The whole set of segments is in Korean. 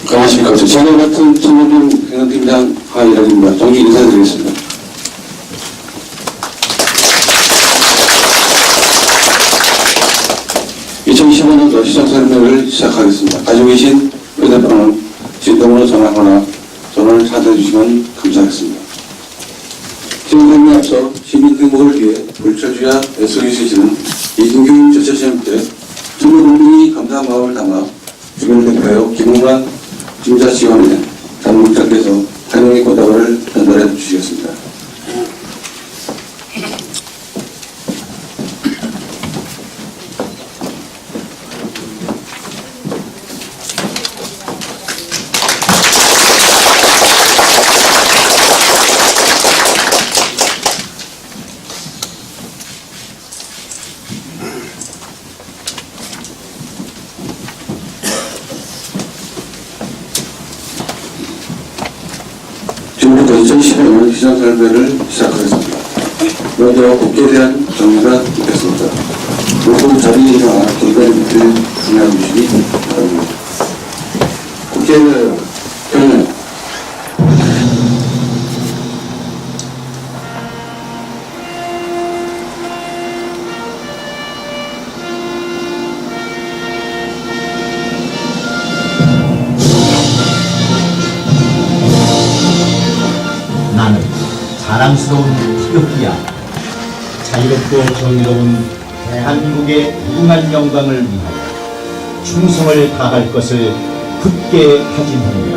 안녕하십니까. 제가 같은 청년팀 행정팀장 하이락입니다. 정기 인사드리겠습니다. (2015년도) 시정설명을 시작하겠습니다. 가지고 계신 휴대폰은 진동으로 전화하거나 전화를 사용해 주시면 감사하겠습니다. 시정설명에 앞서 시민 행복을 위해 불철주야 애쓰고 계시는 이진규 저체시험 때 청년동맹이 감사한 마음을 담아 주민을 대표하여 김웅란 중자지원회 당국장께서 환영의 꽃다발을 전달해 주시겠습니다. 지금부터 2015년 시정설명을 시작하겠습니다. 먼저 국회에 대한 정의가 있겠습니다. 모든 자리에 나와 정답을 준비해 주시기 바랍니다. 국회는 경례. 나는 자랑스러운 태극기야. 자유롭고 정의로운 대한민국의 무궁한 영광을 위하여 충성을 다할 것을 굳게 다짐합니다.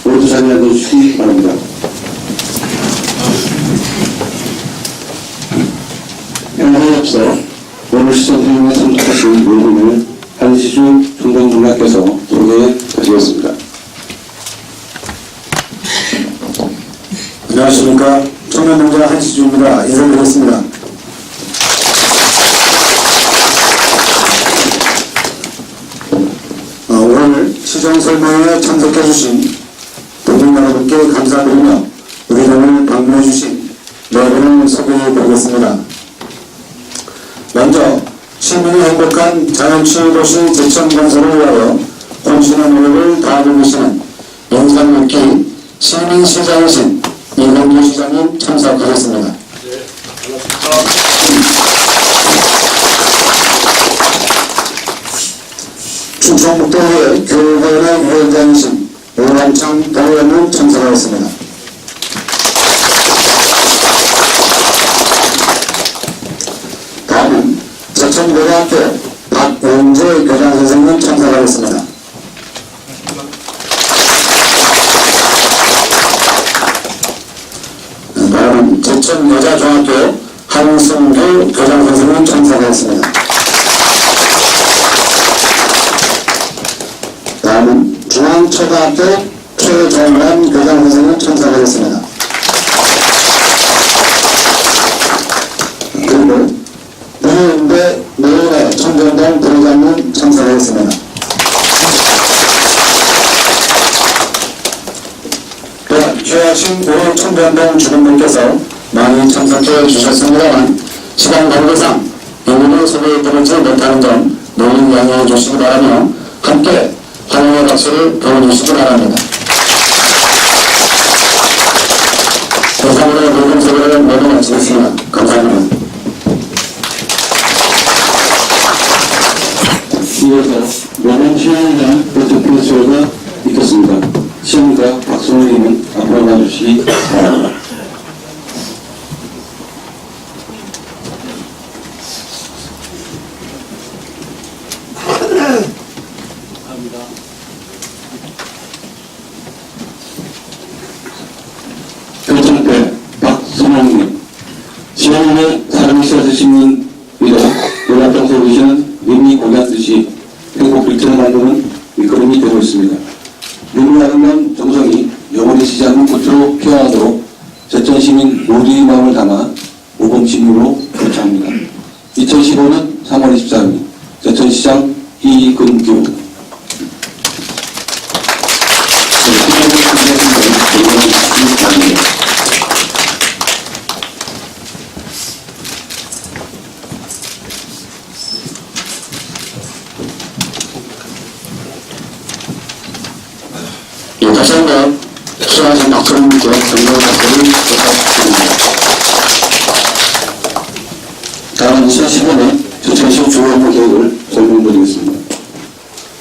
모두 자리에 앉아주시기 바랍니다. 행사에 앞서 오늘 시정설명에 참석하신 모임을 한시주 총장님께서 소개해 주시겠습니다. 안녕하십니까. 청년농자 한시주입니다. 인사드리겠습니다. 오늘 시정설명에 참석해주신 동민 여러분께 감사드리며 의전을 방문해주신 네 분을 소개해드리겠습니다. 먼저 시민이 행복한 자연치유도시 제천건설을 위하여 헌신의 노력을 다하고 계시는 영산육기 시민시장이신 이광규 시장님 참석하겠습니다. 충청북도의 교육원의 위원장이신 오남창 도의원님 참석하겠습니다. 다음은 제천고등학교 박원재 교장선생님 참석하겠습니다. 다음은 제천여자중학교 한승규 교장선생님 참석하겠습니다. 다음은 중앙초등학교 최정란 교장선생님 참석하겠습니다. 오신 우리 청주현동 주민분께서 많이 참석해 주셨습니다만 시간 관계상 인물을 소개해드리지 못하는 점 너무 양해해 주시기 바라며 함께 환영의 박수를 보내주시기 바랍니다. 이상으로 모든 소개를 모두 마치겠습니다. 감사합니다. 이어서 명함 시연이나 프로토콜 수요가 있겠습니다. 시연과 박수호님은 앞으로 나와주시기 바랍니다. 교통대 박선홍님, 시연의 사랑이 쏟아져 신는 위로 연합장소에 계시는 님이 고개하듯이 행복 빌트를 만드는 일거름이 되고 있습니다. 눈이 아름다운 정성이 영원히 지지 않는 꽃으로 피어나도록 제천시민 모두의 마음을 담아 모범시민으로 결정합니다. 2015년 3월 24일 제천시장 이근규 다시 한번 수고하신 박수님께 정말 박수를 부탁드립니다. 다음은 2015년 제천시 주요 업무 계획을 설명드리겠습니다.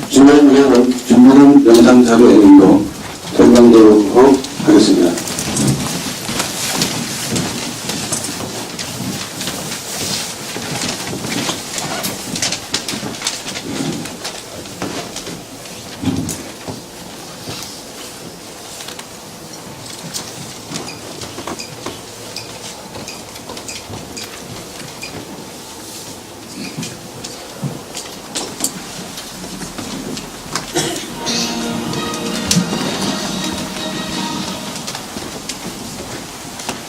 주요 업무 계획은 준비된 영상 자료에 의거 설명드리도록 하겠습니다.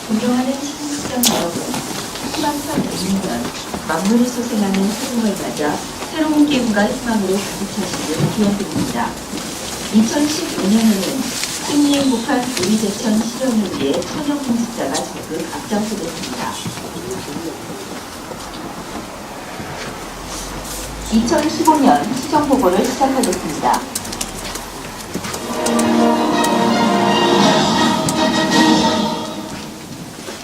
존경하는 시민시청 여러분, 희망찬 100년, 만물을 소생하는 세상을 맞아 새로운 기운과 희망으로 가득 차시길 기원드립니다. 2015년에는 승리에 행복한 우리 제천 실현을 위해 천연 공직자가 적극 앞장서겠습니다. 2015년 시정보고를 시작하겠습니다.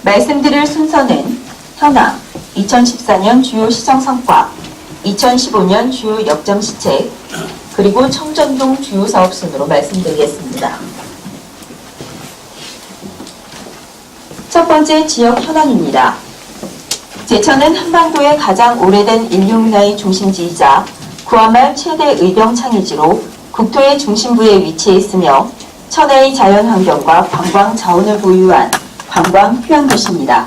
말씀드릴 순서는 현황, 2014년 주요 시정 성과, 2015년 주요 역점 시책, 그리고 청전동 주요 사업 순으로 말씀드리겠습니다. 첫 번째 지역 현황입니다. 제천은 한반도의 가장 오래된 인류 문화의 중심지이자 구한말 최대 의병 창의지로 국토의 중심부에 위치해 있으며 천혜의 자연환경과 관광 자원을 보유한 관광 휴양도시입니다.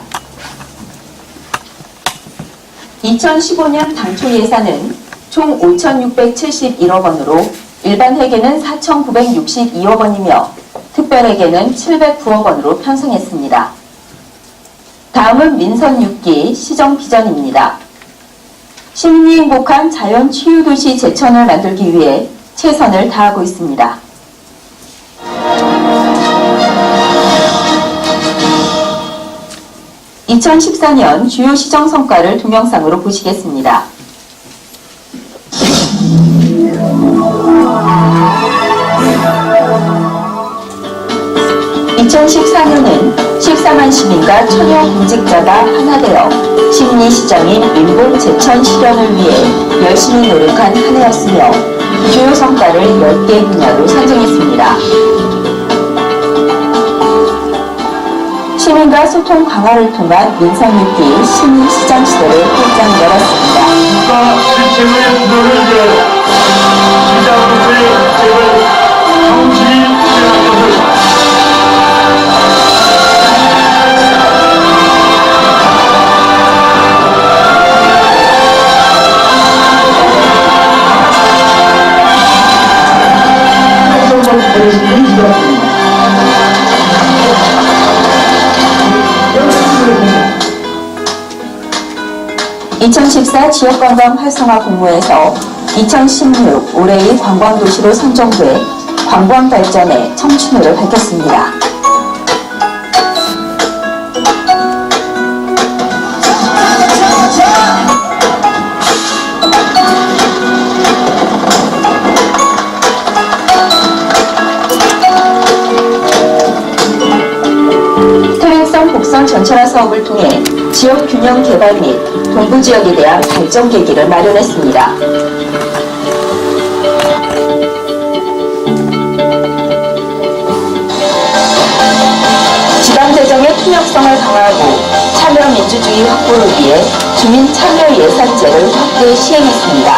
2015년 당초 예산은 총 5,671억 원으로 일반 회계는 4,962억 원이며 특별 회계는 709억 원으로 편성했습니다. 다음은 민선 6기 시정 비전입니다. 시민이 행복한 자연 치유도시 제천을 만들기 위해 최선을 다하고 있습니다. (2014년) 주요 시정 성과를 동영상으로 보시겠습니다. 2014년은 14만 시민과 천여 공직자가 하나되어 심리시장인 민본 제천 실현을 위해 열심히 노력한 한 해였으며 주요 성과를 10개 분야로 선정했습니다. 시민과 소통 강화를 통한 민선6기 시민시장 시대를 활짝 열었습니다. 국가 실책의 부도를 위하여 시장부의 실책을 성실히 수행할 것을 (2014) 지역관광 활성화 공모에서 2016 올해의 관광도시로 선정돼 관광발전에 청춘호를 밝혔습니다. 복산 전철화 사업을 통해 지역 균형 개발 및 동부 지역에 대한 발전 계기를 마련했습니다. 지방재정의 투명성을 강화하고 참여 민주주의 확보를 위해 주민 참여 예산제를 확대 시행했습니다.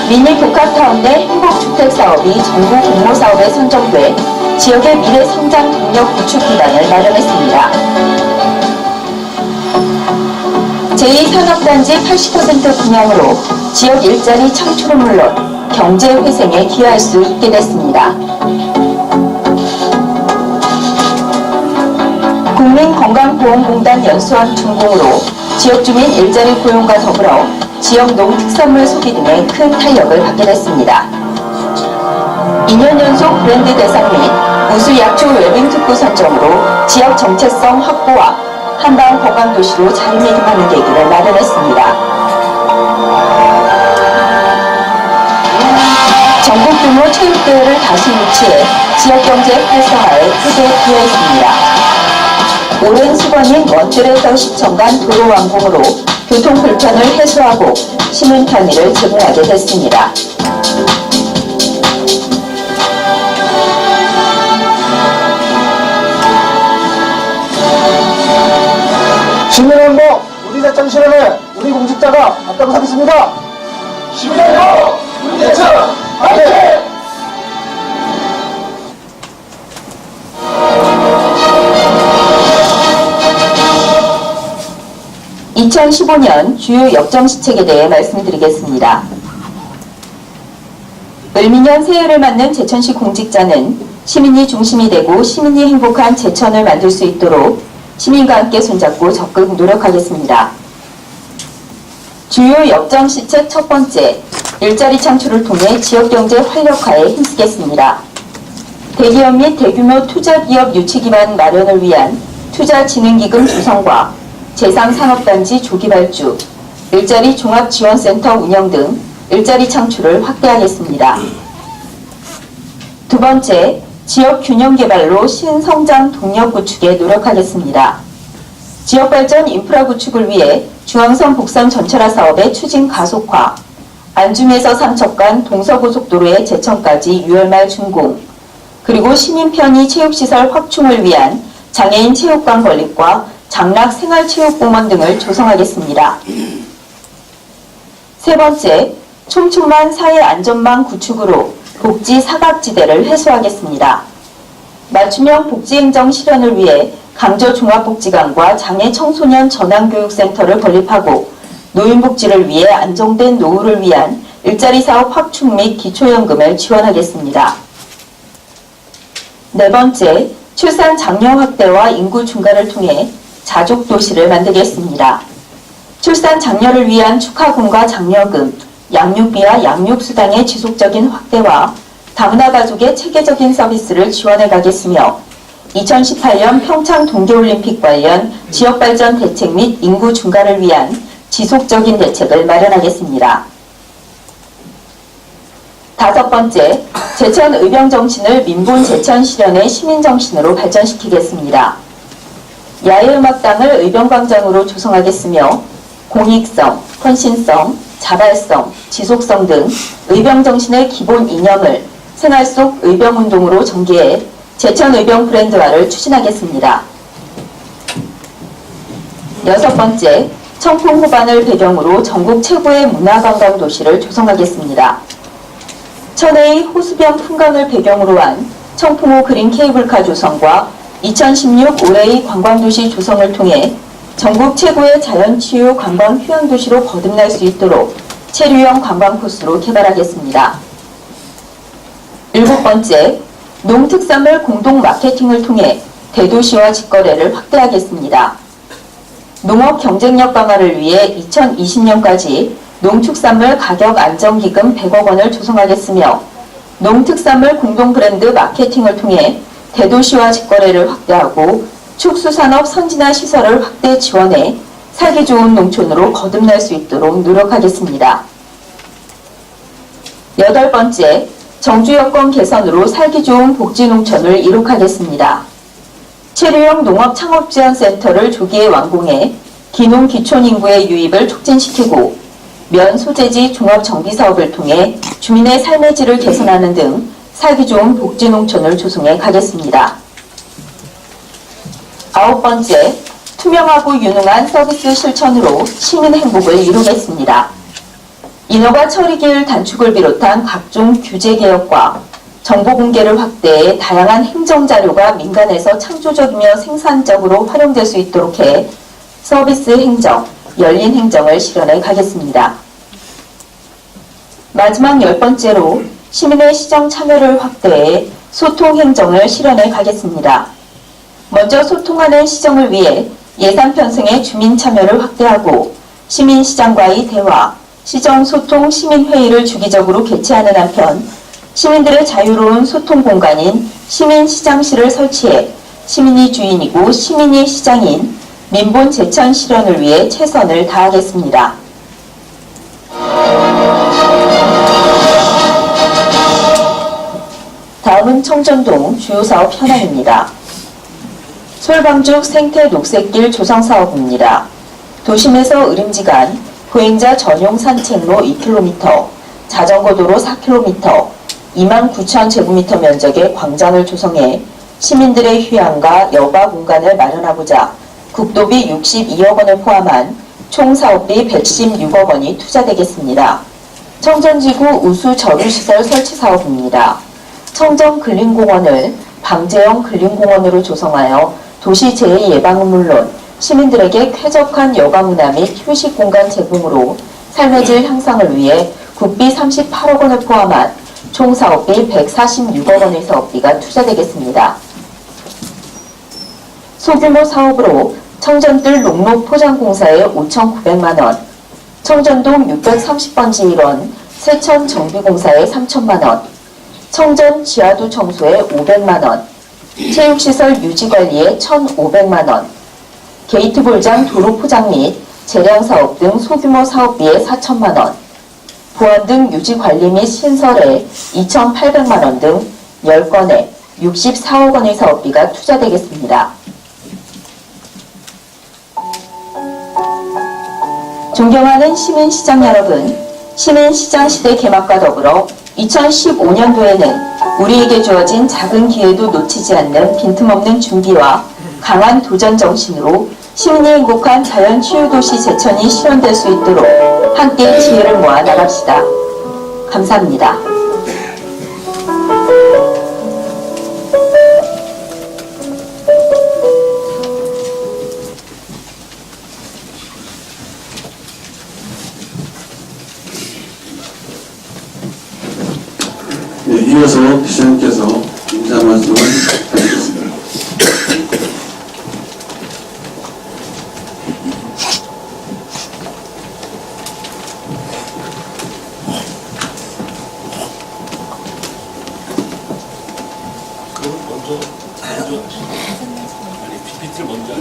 미니 복합타운 내 행복주택 사업이 정부 공모사업에 선정돼 지역의 미래 성장 동력 구축 기반을 마련했습니다. 제2산업단지 80% 분양으로 지역 일자리 창출은 물론 경제 회생에 기여할 수 있게 됐습니다. 국민건강보험공단 연수원 준공으로 지역 주민 일자리 고용과 더불어 지역 농특산물 소비 등에 큰 탄력을 받게 됐습니다. 2년 연속 브랜드 대상 및 우수 약초 웰빙 특구 선정으로 지역 정체성 확보와 한방 보강도시로 자리매김하는 계기를 마련했습니다. 전국 규모 체육대회를 다시 유치해 지역경제 활성화에 크게 기여했습니다. 오랜 수건인 원뜰에서 시청 간 도로 완공으로 교통 불편을 해소하고 시민 편의를 제공하게 됐습니다. 시민행복 우리 대천 실현에 우리 공직자가 앞장서 하겠습니다. 시민행복 우리 대천 화이팅! 2015년 주요 역정시책에 대해 말씀드리겠습니다. 을미년 새해를 맞는 제천시 공직자는 시민이 중심이 되고 시민이 행복한 제천을 만들 수 있도록 시민과 함께 손잡고 적극 노력하겠습니다. 주요 역정시책 첫 번째, 일자리 창출을 통해 지역경제 활력화에 힘쓰겠습니다. 대기업 및 대규모 투자기업 유치기반 마련을 위한 투자진흥기금 조성과 제3산업단지 조기발주, 일자리 종합지원센터 운영 등 일자리 창출을 확대하겠습니다. 두 번째, 지역 균형 개발로 신성장 동력 구축에 노력하겠습니다. 지역발전 인프라 구축을 위해 중앙선 복선 전철화 사업의 추진 가속화, 안중에서 삼척간 동서고속도로의 제천까지 6월 말 준공, 그리고 시민 편의 체육시설 확충을 위한 장애인 체육관 건립과 장락 생활체육공원 등을 조성하겠습니다. 세 번째, 촘촘한 사회 안전망 구축으로 복지 사각지대를 해소하겠습니다. 맞춤형 복지행정 실현을 위해 강저종합복지관과 장애 청소년 전환교육센터를 건립하고 노인복지를 위해 안정된 노후를 위한 일자리 사업 확충 및 기초연금을 지원하겠습니다. 네 번째, 출산 장려 확대와 인구 증가를 통해 자족도시를 만들겠습니다. 출산 장려를 위한 축하금과 장려금, 양육비와 양육수당의 지속적인 확대와 다문화 가족의 체계적인 서비스를 지원해 가겠으며 2018년 평창 동계올림픽 관련 지역발전 대책 및 인구 증가를 위한 지속적인 대책을 마련하겠습니다. 다섯 번째, 제천 의병정신을 민본 제천 실현의 시민정신으로 발전시키겠습니다. 야외음악당을 의병광장으로 조성하겠으며 공익성, 헌신성, 자발성, 지속성 등 의병정신의 기본 이념을 생활 속 의병운동으로 전개해 제천 의병 브랜드화를 추진하겠습니다. 여섯 번째, 청풍 호반을 배경으로 전국 최고의 문화관광도시를 조성하겠습니다. 천혜의 호수변 풍광을 배경으로 한 청풍호 그린 케이블카 조성과 2016 올해의 관광도시 조성을 통해 전국 최고의 자연치유 관광 휴양도시로 거듭날 수 있도록 체류형 관광 코스로 개발하겠습니다. 일곱 번째, 농특산물 공동 마케팅을 통해 대도시화 직거래를 확대하겠습니다. 농업 경쟁력 강화를 위해 2020년까지 농축산물 가격 안정기금 100억 원을 조성하겠으며 농특산물 공동 브랜드 마케팅을 통해 대도시화 직거래를 확대하고 축수산업 선진화 시설을 확대 지원해 살기 좋은 농촌으로 거듭날 수 있도록 노력하겠습니다. 여덟 번째, 정주 여건 개선으로 살기 좋은 복지농촌을 이룩하겠습니다. 체류형 농업창업지원센터를 조기에 완공해 기농 기촌 인구의 유입을 촉진시키고 면 소재지 종합정비사업을 통해 주민의 삶의 질을 개선하는 등 살기 좋은 복지농촌을 조성해 가겠습니다. 9번째, 투명하고 유능한 서비스 실천으로 시민 행복을 이루겠습니다. 인허가 처리기일 단축을 비롯한 각종 규제 개혁과 정보 공개를 확대해 다양한 행정자료가 민간에서 창조적이며 생산적으로 활용될 수 있도록 해 서비스 행정, 열린 행정을 실현해 가겠습니다. 마지막 10번째로 시민의 시정 참여를 확대해 소통 행정을 실현해 가겠습니다. 먼저 소통하는 시정을 위해 예산 편성의 주민 참여를 확대하고 시민시장과의 대화, 시정소통 시민회의를 주기적으로 개최하는 한편 시민들의 자유로운 소통 공간인 시민시장실을 설치해 시민이 주인이고 시민이 시장인 민본 제천 실현을 위해 최선을 다하겠습니다. 다음은 청전동 주요 사업 현황입니다. 솔방죽 생태 녹색길 조성 사업입니다. 도심에서 의림지 간 보행자 전용 산책로 2km, 자전거 도로 4km, 29,000제곱미터 면적의 광장을 조성해 시민들의 휴양과 여가 공간을 마련하고자 국도비 62억 원을 포함한 총 사업비 116억 원이 투자되겠습니다. 청전지구 우수 저류시설 설치 사업입니다. 청정 근린공원을 방제형 근린공원으로 조성하여 도시 재해 예방은 물론 시민들에게 쾌적한 여가 문화 및 휴식 공간 제공으로 삶의 질 향상을 위해 국비 38억 원을 포함한 총 사업비 146억 원의 사업비가 투자되겠습니다. 소규모 사업으로 청전뜰 농로 포장공사에 5,900만 원, 청전동 630번지 일원 세천 정비공사에 3천만 원, 청전 지하도 청소에 500만 원, 체육시설 유지관리에 1,500만 원, 게이트 볼장 도로 포장 및 재량 사업 등 소규모 사업비에 4천만 원, 보안 등 유지관리 및 신설에 2,800만 원 등 10건에 64억 원의 사업비가 투자되겠습니다. 존경하는 시민시장 여러분, 시민시장 시대 개막과 더불어 2015년도에는 우리에게 주어진 작은 기회도 놓치지 않는 빈틈없는 준비와 강한 도전 정신으로 시민이 행복한 자연치유도시 제천이 실현될 수 있도록 함께 지혜를 모아 나갑시다. 감사합니다. 네, 이어서 시장님께서 인사 말씀을 하시겠습니다. PPT를 먼저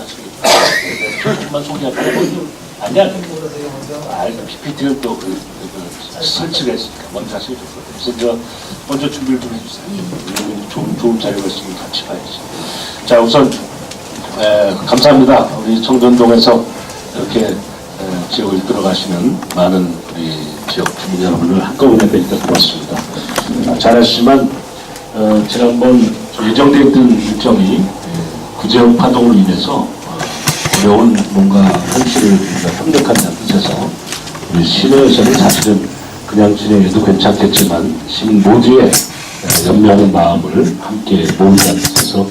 하시고 만 소개할까요? 아니야. PPT는 또 설치를 했으니까 먼저 하시면 좋을 것 같아요. 그래서 먼저 준비를 좀 해주세요. 좋은 자료가 있으면 같이 봐야지. 자, 우선 감사합니다. 우리 청전동에서 이렇게 지역을 이끌어 가시는 많은 우리 지역 주민 여러분을 한꺼번에 뵈니까 고맙습니다. 잘 아시지만 지난번 예정되어 있던 일정이 구제형 파동으로 인해서 어려운 뭔가 현실을 협력한다는 뜻에서 우리 시내에서는 사실은 그냥 진행해도 괜찮겠지만 시민 모두의 연명한 마음을 함께 모으자는 뜻에서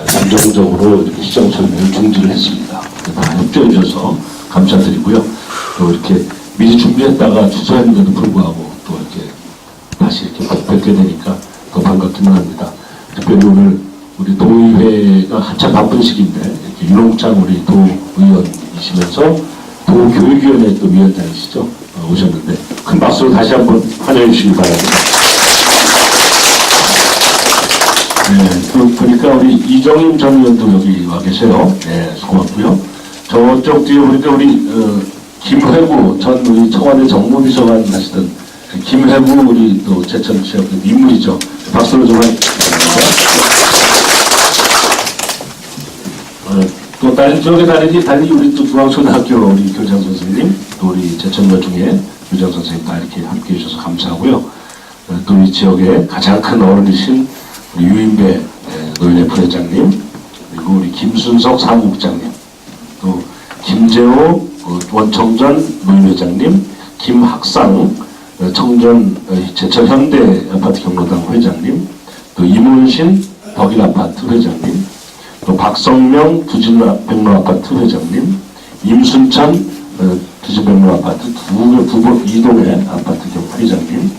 잠정적으로 이렇게 시정 설명을 중지를 했습니다. 다 협조해 주셔서 감사드리고요. 또 이렇게 미리 준비했다가 취소했는데도 불구하고 또 이렇게 다시 이렇게 뵙게 되니까 더 반갑기만 합니다. 특별히 오늘 우리 도의회가 한참 바쁜 시기인데 이렇게 유롱창 우리 도의원이시면서 도교육위원회 또 위원장이시죠? 오셨는데 큰 박수로 다시 한번 환영해 주시기 바랍니다. 네, 보니까 우리 이정임 전 의원도 여기 와 계세요. 네, 고맙고요. 저쪽 뒤에 보니까 우리 김회구 전 우리 청와대 정무비서관 하시던 김회구 우리 또 제천 지역 인물이죠. 박수로 좀 해주세요. 또 다른 지역에 다르니 우리 또 중앙초등학교 우리 교장 선생님, 또 우리 제천여 중에 교장 선생님 다 이렇게 함께 해주셔서 감사하고요. 또 이 지역의 가장 큰 어른이신 우리 유인배 노인회 부회장님, 그리고 우리 김순석 사무국장님, 또 김재호 원청전 노인회장님, 김학상 청전 제천 현대 아파트 경로당 회장님, 또 이문신 덕일 아파트 회장님, 또 박성명 두진백로 아파트 회장님, 임순찬 두진백로 아파트 이동의 아파트 회장님,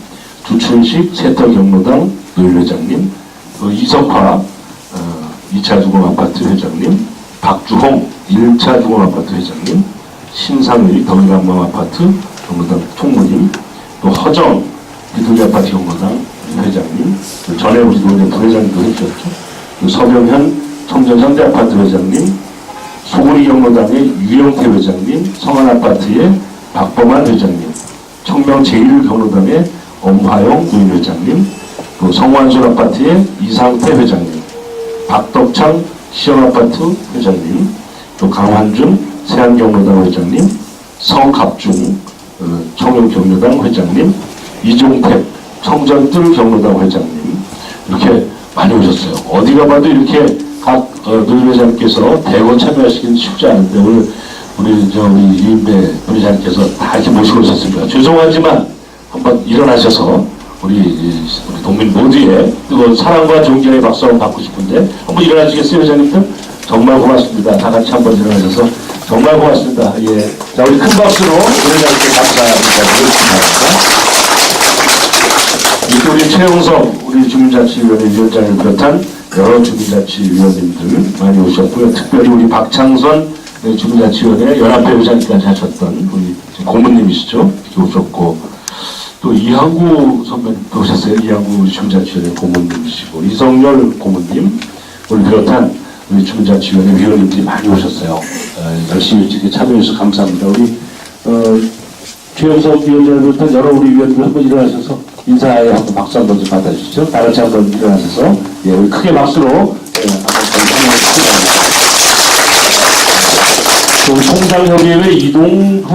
주춘식 세터 경로당 노인회장님, 또 이석화 2차 주공 아파트 회장님, 박주홍 1차 주공 아파트 회장님, 신상의 덕일한방 아파트 경로당 총무님, 또 허정 비둘기 아파트 경로당 회장님, 전에 우리 노인회 부회장님도 해주셨죠. 또 서병현 청전 현대 아파트 회장님, 소구리 경로당의 유영태 회장님, 성안 아파트의 박범환 회장님, 청명 제1 경로당의 엄화영 노인 회장님, 또 성완솔 아파트의 이상태 회장님, 박덕창 시영 아파트 회장님, 또 강환준 세안경로당 회장님, 성갑중 청영 경로당 회장님, 이종택 청전뜰 경로당 회장님, 이렇게 많이 오셨어요. 어디가 봐도 이렇게 각 노인회장님께서 대거 참여하시기는 쉽지 않은데 우리 유인배 부회장님께서 다 이렇게 모시고 오셨습니다. 죄송하지만 한번 일어나셔서 우리 동민 모두의 뜨거운 사랑과 존경의 박수 한번 받고 싶은데 한번 일어나시겠어요, 회장님들? 정말 고맙습니다. 다 같이 한번 일어나셔서 정말 고맙습니다. 예. 자, 우리 큰 박수로 회장님께 감사드리겠습니다. 우리 최용석 우리 주민자치위원회 위원장을 비롯한 여러 주민자치위원님들 많이 오셨고요. 특별히 우리 박창선 주민자치위원회 연합회 회장님까지 하셨던 우리 고모님이시죠. 이렇게 오셨고, 또 이항구 선배님도 오셨어요. 이항구 주민자치위원회 고모님이시고, 이성열 고모님, 우리 비롯한 우리 주민자치위원회 위원님들이 많이 오셨어요. 열심히 이렇게 참여해주셔서 감사합니다. 우리 최영석 위원장을 비롯한 여러 우리 위원들 한번 일어나셔서 인사에 한번 박수 한번 좀 받아주시죠. 다 같이 한번 일어나셔서 우리 크게 박수로 한번 통장협의회 이동훈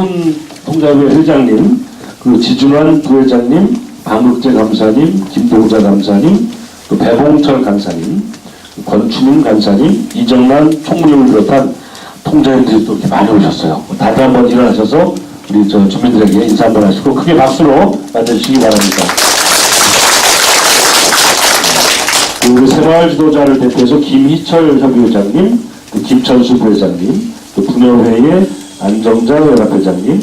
통장협의회 회장님, 그 지준환 부회장님, 박묵재 감사님, 김동자 감사님, 또 배봉철 간사님, 권춘임 간사님, 이정란 총무님을 비롯한 통장님들이 또 이렇게 많이 오셨어요. 다들 한번 일어나셔서 우리 주민들에게 인사 한번 하시고 크게 박수로 맞아주시기 바랍니다. 우리 새마을 지도자를 대표해서 김희철 협의회장님, 또 김천수 부회장님, 또 분여회의 안정장 연합회장님,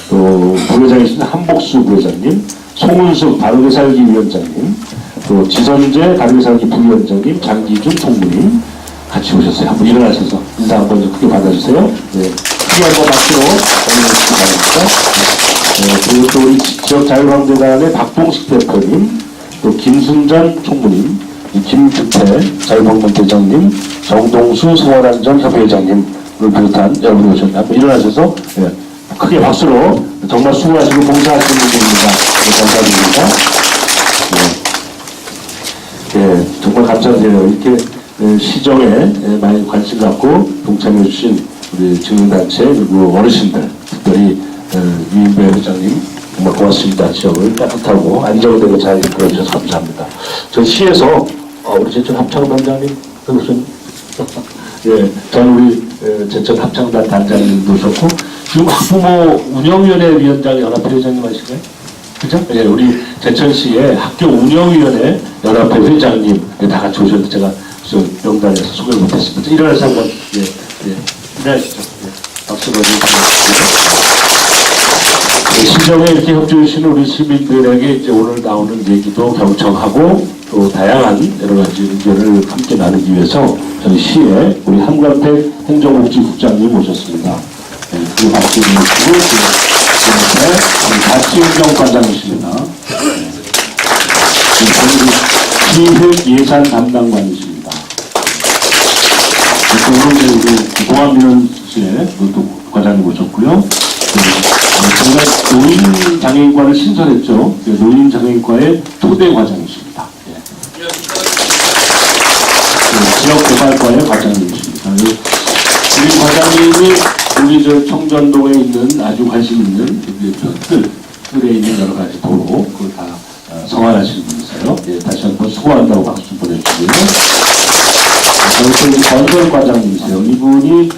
또 부회장이신 한복수 부회장님, 송은숙 바르게 살기 위원장님, 또 지선재 바르게 살기 부위원장님, 장기준 총무님 같이 오셨어요. 한번 일어나셔서 인사 한번 좀 크게 받아주세요. 네. 크게 한번 박수로 보내주시기 바랍니다. 그리고 또 우리 지역자유방재단의 박봉식 대표님, 또 김순전 총무님, 김규태 자유방문 대장님, 정동수 서울안전 협의회장님을 비롯한 여러분이 오셨는데 한번 일어나셔서 크게 박수로 정말 수고하시고 봉사하시는 분들입니다. 감사드립니다. 정말 감사드려요. 이렇게 시정에 많이 관심 갖고 동참해 주신 우리 증인단체 그리고 어르신들, 특별히 유인배 회장님 정말 고맙습니다. 지역을 따뜻하고 안정되고 잘 이끌어주셔서 감사합니다. 저 시에서 우리 제천 합창단장님 그러신 전 우리 제천 합창단 단장님도 오셨고, 지금 학부모 운영위원회 위원장 연합회 회장님 하시나요? 그죠? 예, 우리 제천시의 학교 운영위원회 연합회 회장님 다 같이 오셨는데 제가 명단에서 소개를 못했습니다. 일어나서 한번 일어나시죠. 박수 보내주시고요. 시정에 이렇게 협조해 주시는 우리 시민들에게 이제 오늘 나오는 얘기도 경청하고 또 다양한 여러 가지 의견을 함께 나누기 위해서 저희 시에 우리 한관택 행정복지국장님 모셨습니다. 그 박수 주시고 그 박지은경 관장이십니다. 기획 예산 담당관이십니다. 오늘 우리 공항민원실에 또 과장님 오셨고요. 저희가 노인장애인과를 신설했죠. 노인장애인과의 초대 과장이십니다. 지역개발과의 과장님이십니다. 과장님이 우리 저 청전동에 있는 아주 관심 있는 뜰에 있는 여러 가지 도로 그걸 다 성안하시는 분이세요. 예, 다시 한번 수고한다고 박수 좀 보내주시고요. 저희 건설 과장님이세요. 이분이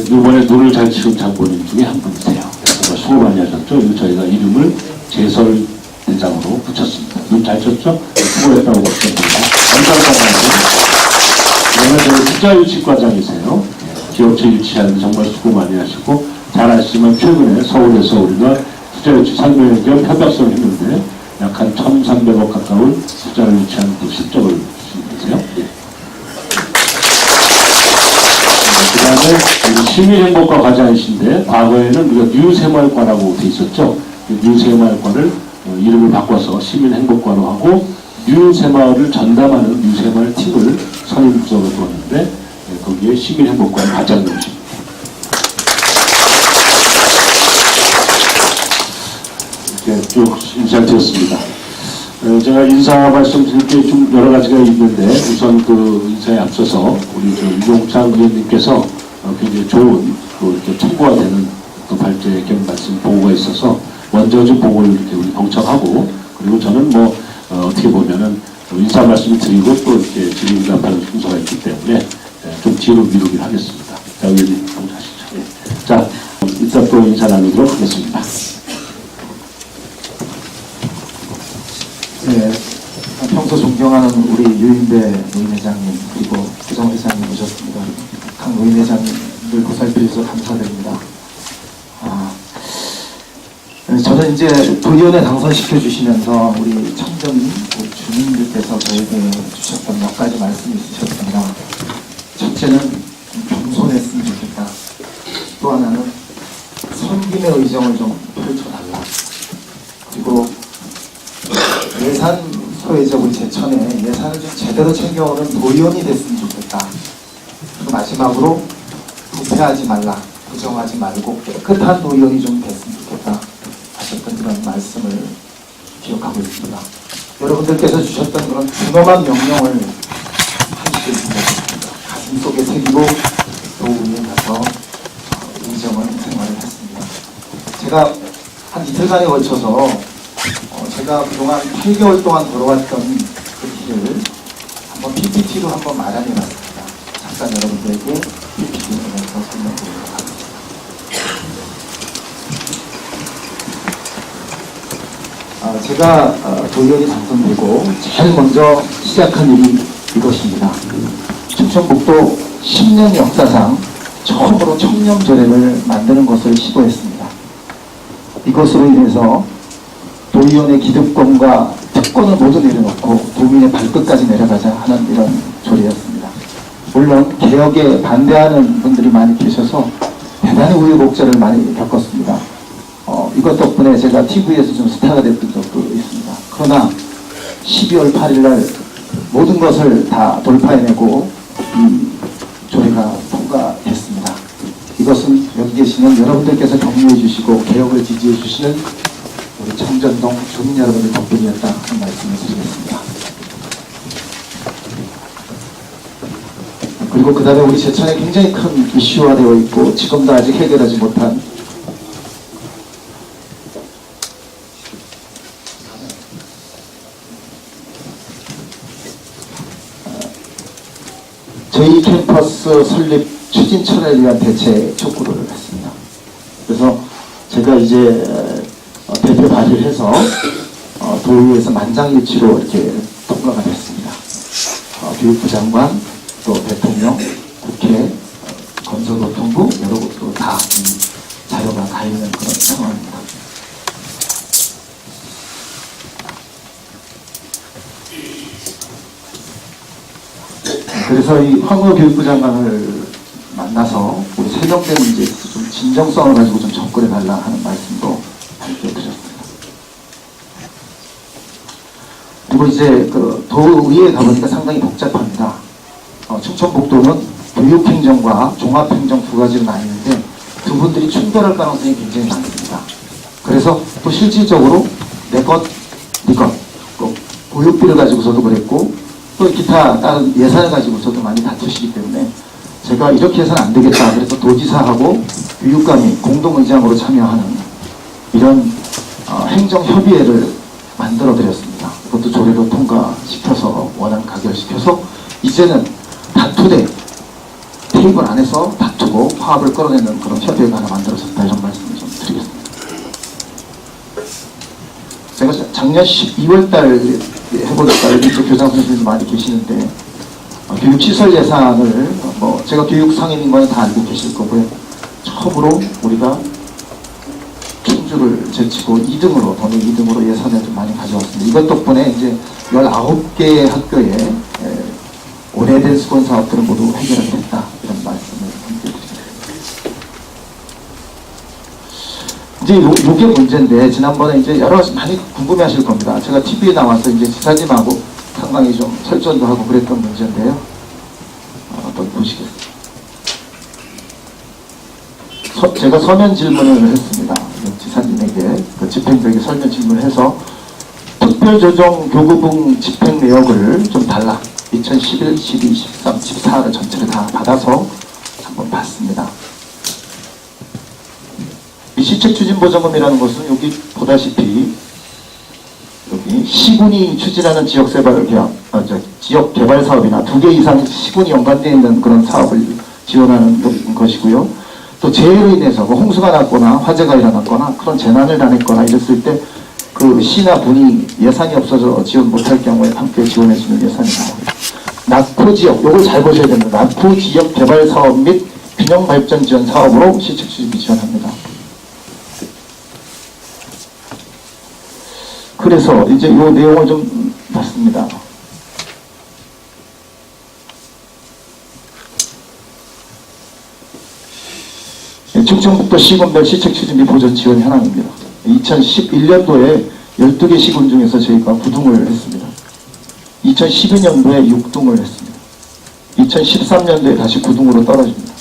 이번에 눈을 잘 치른 장본인 중에 한 분이세요. 정말 수고 많이 하셨죠. 그리고 저희가 이름을 제설 대장으로 붙였습니다. 눈 잘 쳤죠? 수고했다고 붙였습니다. 건설 과장님. 그다음에 저희 투자유치과장이세요. 기업체 유치하는데 정말 수고 많이 하시고 잘 아시지만 최근에 서울에서 우리가 투자유치 상명연결 협약서를 했는데 약 한 1,300억 가까운 투자를 유치하는 그 실적을 주시고 계세요. 예. 그 다음에 시민행복과 과장이신데 과거에는 우리가 뉴새마을과라고 돼 있었죠. 뉴새마을과를 이름을 바꿔서 시민행복과로 하고 뉴새마을을 전담하는 뉴새마을 팀을 선임 부서로 두었는데 거기에 시민행복과 과장님이십니다. 이렇게 쭉 인사를 드렸습니다. 제가 인사 말씀드릴 게 좀 여러 가지가 있는데 우선 그 인사에 앞서서 우리 유종창 의원님께서 굉장히 좋은 이렇게 참고가 되는 또 발제 겸 말씀 보고가 있어서 먼저 좀 보고를 이렇게 우리 경청하고 그리고 저는 뭐 어떻게 보면은 인사 말씀 드리고 또 이렇게 질의응답하는 순서가 있기 때문에 좀 뒤로 미루긴 하겠습니다. 자, 의원님 경청하시죠. 네. 자, 이따 또 인사 나누도록 하겠습니다. 네, 평소 존경하는 우리 유인배 노인회장님 그리고 구성회장님 오셨습니다. 강 노인회장님들 보살펴주셔서 감사드립니다. 저는 이제 도의원에 당선시켜 주시면서 우리 청정 우리 주민들께서 저에게 주셨던 몇 가지 말씀이 있으셨습니다. 첫째는 좀 겸손했으면 좋겠다. 또 하나는 섬김의 의정을 좀 펼쳐달라. 그리고 예산 소외적 우리 제천에 예산을 좀 제대로 챙겨오는 도의원이 됐으면 좋겠다. 그리고 마지막으로 부패하지 말라. 부정하지 말고 깨끗한 도의원이 좀 됐으면 좋겠다. 하셨던 그런 말씀을 기억하고 있습니다. 여러분들께서 주셨던 그런 준엄한 명령을 하시겠습니다. 가슴속에 새기고 도의에 가서 의정을 생활을 했습니다. 제가 한 이틀간에 걸쳐서 제가 그동안 8개월 동안 걸어왔던 그 길을 한번 PPT로 한번 마련해봤습니다. 잠깐 여러분들에게 PPT를 보면서 설명드리도록 하겠습니다. 제가 도의원이 당선되고 제일 먼저 시작한 일이 이것입니다. 충청북도 10년 역사상 처음으로 청렴조례를 만드는 것을 시도했습니다. 이것으로 인해서 도의원의 기득권과 특권을 모두 내려놓고 도민의 발끝까지 내려가자 하는 이런 조례였습니다. 물론 개혁에 반대하는 분들이 많이 계셔서 대단히 우여곡절을 많이 겪었습니다. 이것 덕분에 제가 TV에서 좀 스타가 됐던 적도 있습니다. 그러나 12월 8일날 모든 것을 다 돌파해내고 이 조례가 통과됐습니다. 이것은 여기 계시는 여러분들께서 격려해 주시고 개혁을 지지해 주시는 우리 청전동 주민 여러분들 덕분이었다 하는 말씀을 드리겠습니다. 그리고 그 다음에 우리 제천에 굉장히 큰 이슈화 되어 있고 지금도 아직 해결하지 못한 제2캠퍼스 설립 추진철에 위한 대책 촉구를 했습니다. 그래서 제가 이제 대표 발의를 해서 도의회에서 만장일치로 이렇게 통과가 됐습니다. 교육부 장관, 또 대통령, 국회, 건설노동부 여러 곳으로 다 자료가 가 있는 그런 상황입니다. 그래서 이 황우 교육부 장관을 만나서 우리 세경대 문제에서 좀 진정성을 가지고 좀 접근해달라 하는 말씀도 드렸습니다. 그리고 이제 그 도의회에 가보니까 상당히 복잡합니다. 충청북도는 교육행정과 종합행정 두 가지로 나뉘는데 두 분들이 충돌할 가능성이 굉장히 많습니다. 그래서 또 실질적으로 내 것, 네 것, 또 교육비를 가지고서도 그랬고 또 기타 다른 예산을 가지고서도 많이 다투시기 때문에 제가 저희가 이렇게 해서는 안 되겠다. 그래서 도지사하고 교육감이 공동의장으로 참여하는 이런 행정협의회를 만들어드렸습니다. 그것도 조례로 통과시켜서 원안 가결시켜서 이제는 다투되 테이블 안에서 다투고 화합을 끌어내는 그런 협의회가 하나 만들어졌다, 이런 말씀을 좀 드리겠습니다. 제가 작년 12월달 해보니까 여기 교장 선생님들 많이 계시는데 교육시설 예산을 제가 교육 상임인 거는 다 알고 계실 거고요. 처음으로 우리가 충주를 제치고 2등으로 돈의 2등으로 예산을 좀 많이 가져왔습니다. 이것 덕분에 이제 19개의 학교에 오래된 수건 사업들은 모두 해결이 됐다, 이런 말씀을 드립니다. 이제 요게 문제인데, 지난번에 이제 여러 많이 궁금해하실 겁니다. 제가 TV에 나와서 이제 지사님하고 상당히 좀 설전도 하고 그랬던 문제인데요. 한번 보시겠습니다. 제가 서면 질문을 했습니다. 지사님에게 그 집행부에게 서면 질문을 해서 특별조정 교구분 집행 내역을 좀 달라. 2011, 12, 13, 14를 전체를 다 받아서 한번 봤습니다. 이 시책추진보조금이라는 것은 여기 보다시피 여기 시군이 추진하는 지역 개발 사업이나 2개 이상 시군이 연관되어 있는 그런 사업을 지원하는 것이고요. 또 재해로 인해서 홍수가 났거나 화재가 일어났거나 그런 재난을 당했거나 이랬을 때 그 시나 군이 예산이 없어서 지원 못할 경우에 함께 지원해주는 예산입니다. 낙후 지역, 요걸 잘 보셔야 됩니다. 낙후 지역 개발 사업 및 균형 발전 지원 사업으로 시책추진비 지원합니다. 그래서 이제 요 내용을 좀 봤습니다. 충청북도 시군별 시책추진비 보전 지원 현황입니다. 2011년도에 12개 시군 중에서 저희가 9등을 했습니다. 2012년도에 6등을 했습니다. 2013년도에 다시 9등으로 떨어집니다.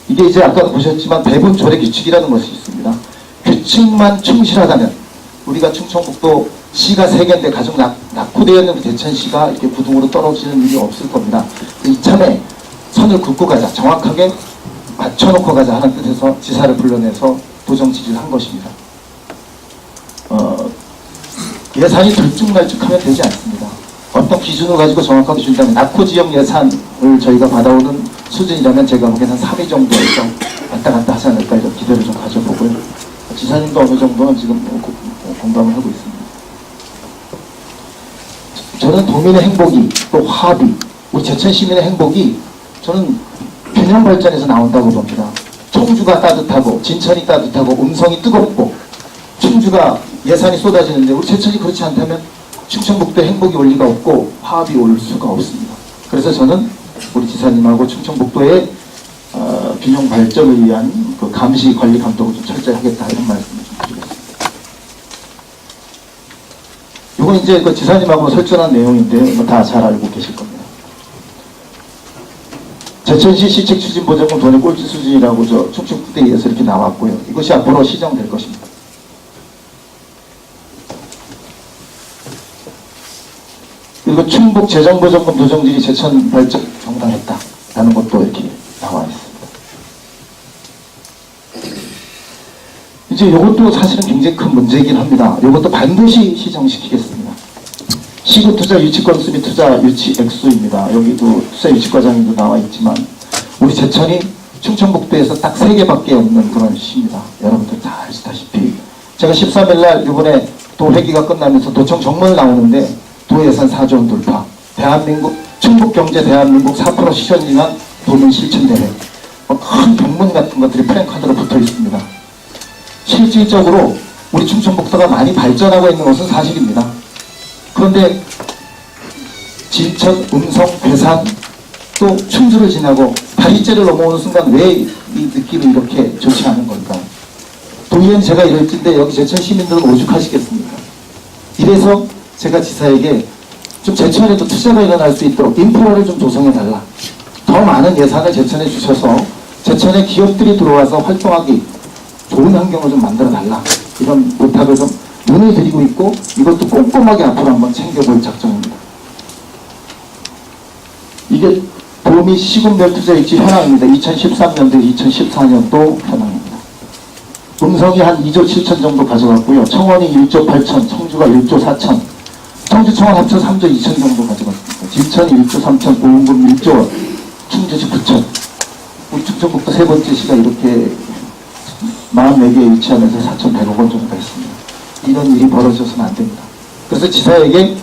이게 이제 아까 보셨지만 배분 조례 규칙이라는 것이 있습니다. 규칙만 충실하다면 우리가 충청북도 시가 3개인데 가장 낙후되어 있는 대천시가 이렇게 9등으로 떨어지는 일이 없을 겁니다. 이참에 선을 긋고 가자, 정확하게 맞춰놓고 가자 하는 뜻에서 지사를 불러내서 도정 지지를 한 것입니다. 예산이 들쭉날쭉하면 되지 않습니다. 어떤 기준을 가지고 정확하게 준다면 낙후 지역 예산을 저희가 받아오는 수준이라면 제가 보기엔 한 3위 정도에서 왔다 갔다 하지 않을까 이런 기대를 좀 가져보고요. 지사님도 어느 정도는 지금 공감을 하고 있습니다. 저는 도민의 행복이 또 화합이 우리 제천 시민의 행복이 저는 균형 발전에서 나온다고 봅니다. 청주가 따뜻하고 진천이 따뜻하고 음성이 뜨겁고 충주가 예산이 쏟아지는데 우리 제천이 그렇지 않다면 충청북도의 행복이 올 리가 없고 화합이 올 수가 없습니다. 그래서 저는 우리 지사님하고 충청북도의 균형 발전을 위한 그 감시 관리 감독을 좀 철저히 하겠다 이런 말씀을 좀 드리겠습니다. 이건 이제 그 지사님하고 설전한 내용인데 다 잘 알고 계실 겁니다. 제천시 시책추진보조금 돈의 꼴찌 수준이라고 저 충청북도에서 이렇게 나왔고요. 이것이 앞으로 시정될 것입니다. 그리고 충북 재정보조금 도정질이 제천 발전 정당했다라는 것도 이렇게 나와 있습니다. 이제 이것도 사실은 굉장히 큰 문제이긴 합니다. 이것도 반드시 시정시키겠습니다. 시구 투자 유치 건수 및 투자 유치 액수입니다. 여기도 투자 유치 과장님도 나와 있지만 우리 제천이 충청북도에서 딱 3개밖에 없는 그런 시입니다. 여러분들 다 아시다시피 제가 13일날 이번에 도 회기가 끝나면서 도청 정문을 나오는데 도 예산 4조 원 돌파, 대한민국 충북경제 대한민국 4% 실현위한 도민 실천대회 큰 병문 같은 것들이 프랭카드로 붙어 있습니다. 실질적으로 우리 충청북도가 많이 발전하고 있는 것은 사실입니다. 그런데 진천, 음성, 괴산 또 충주를 지나고 다리째를 넘어오는 순간 왜 이 느낌이 이렇게 좋지 않은 걸까요? 도의원 제가 이럴진데 여기 제천 시민들은 오죽하시겠습니까? 이래서 제가 지사에게 좀 제천에도 투자가 일어날 수 있도록 인프라를 좀 조성해달라. 더 많은 예산을 제천에 주셔서 제천에 기업들이 들어와서 활동하기 좋은 환경을 좀 만들어달라. 이런 부탁을 좀 문을 드리고 있고 이것도 꼼꼼하게 앞으로 한번 챙겨볼 작정입니다. 이게 도 도미 시군별 투자일지 현황입니다. 2013년도, 2014년도 현황입니다. 음성이 한 2조 7천 정도 가져갔고요. 청원이 1조 8천, 청주가 1조 4천, 청주 청원 합쳐 3조 2천 정도 가져갔습니다. 진천이 1조 3천, 보험금 1조, 충주시 9천. 우리 충청북도 세 번째 시가 이렇게 44개에 위치하면서 4,100억 원 정도 했습니다. 이런 일이 벌어져서는 안 됩니다. 그래서 지사에게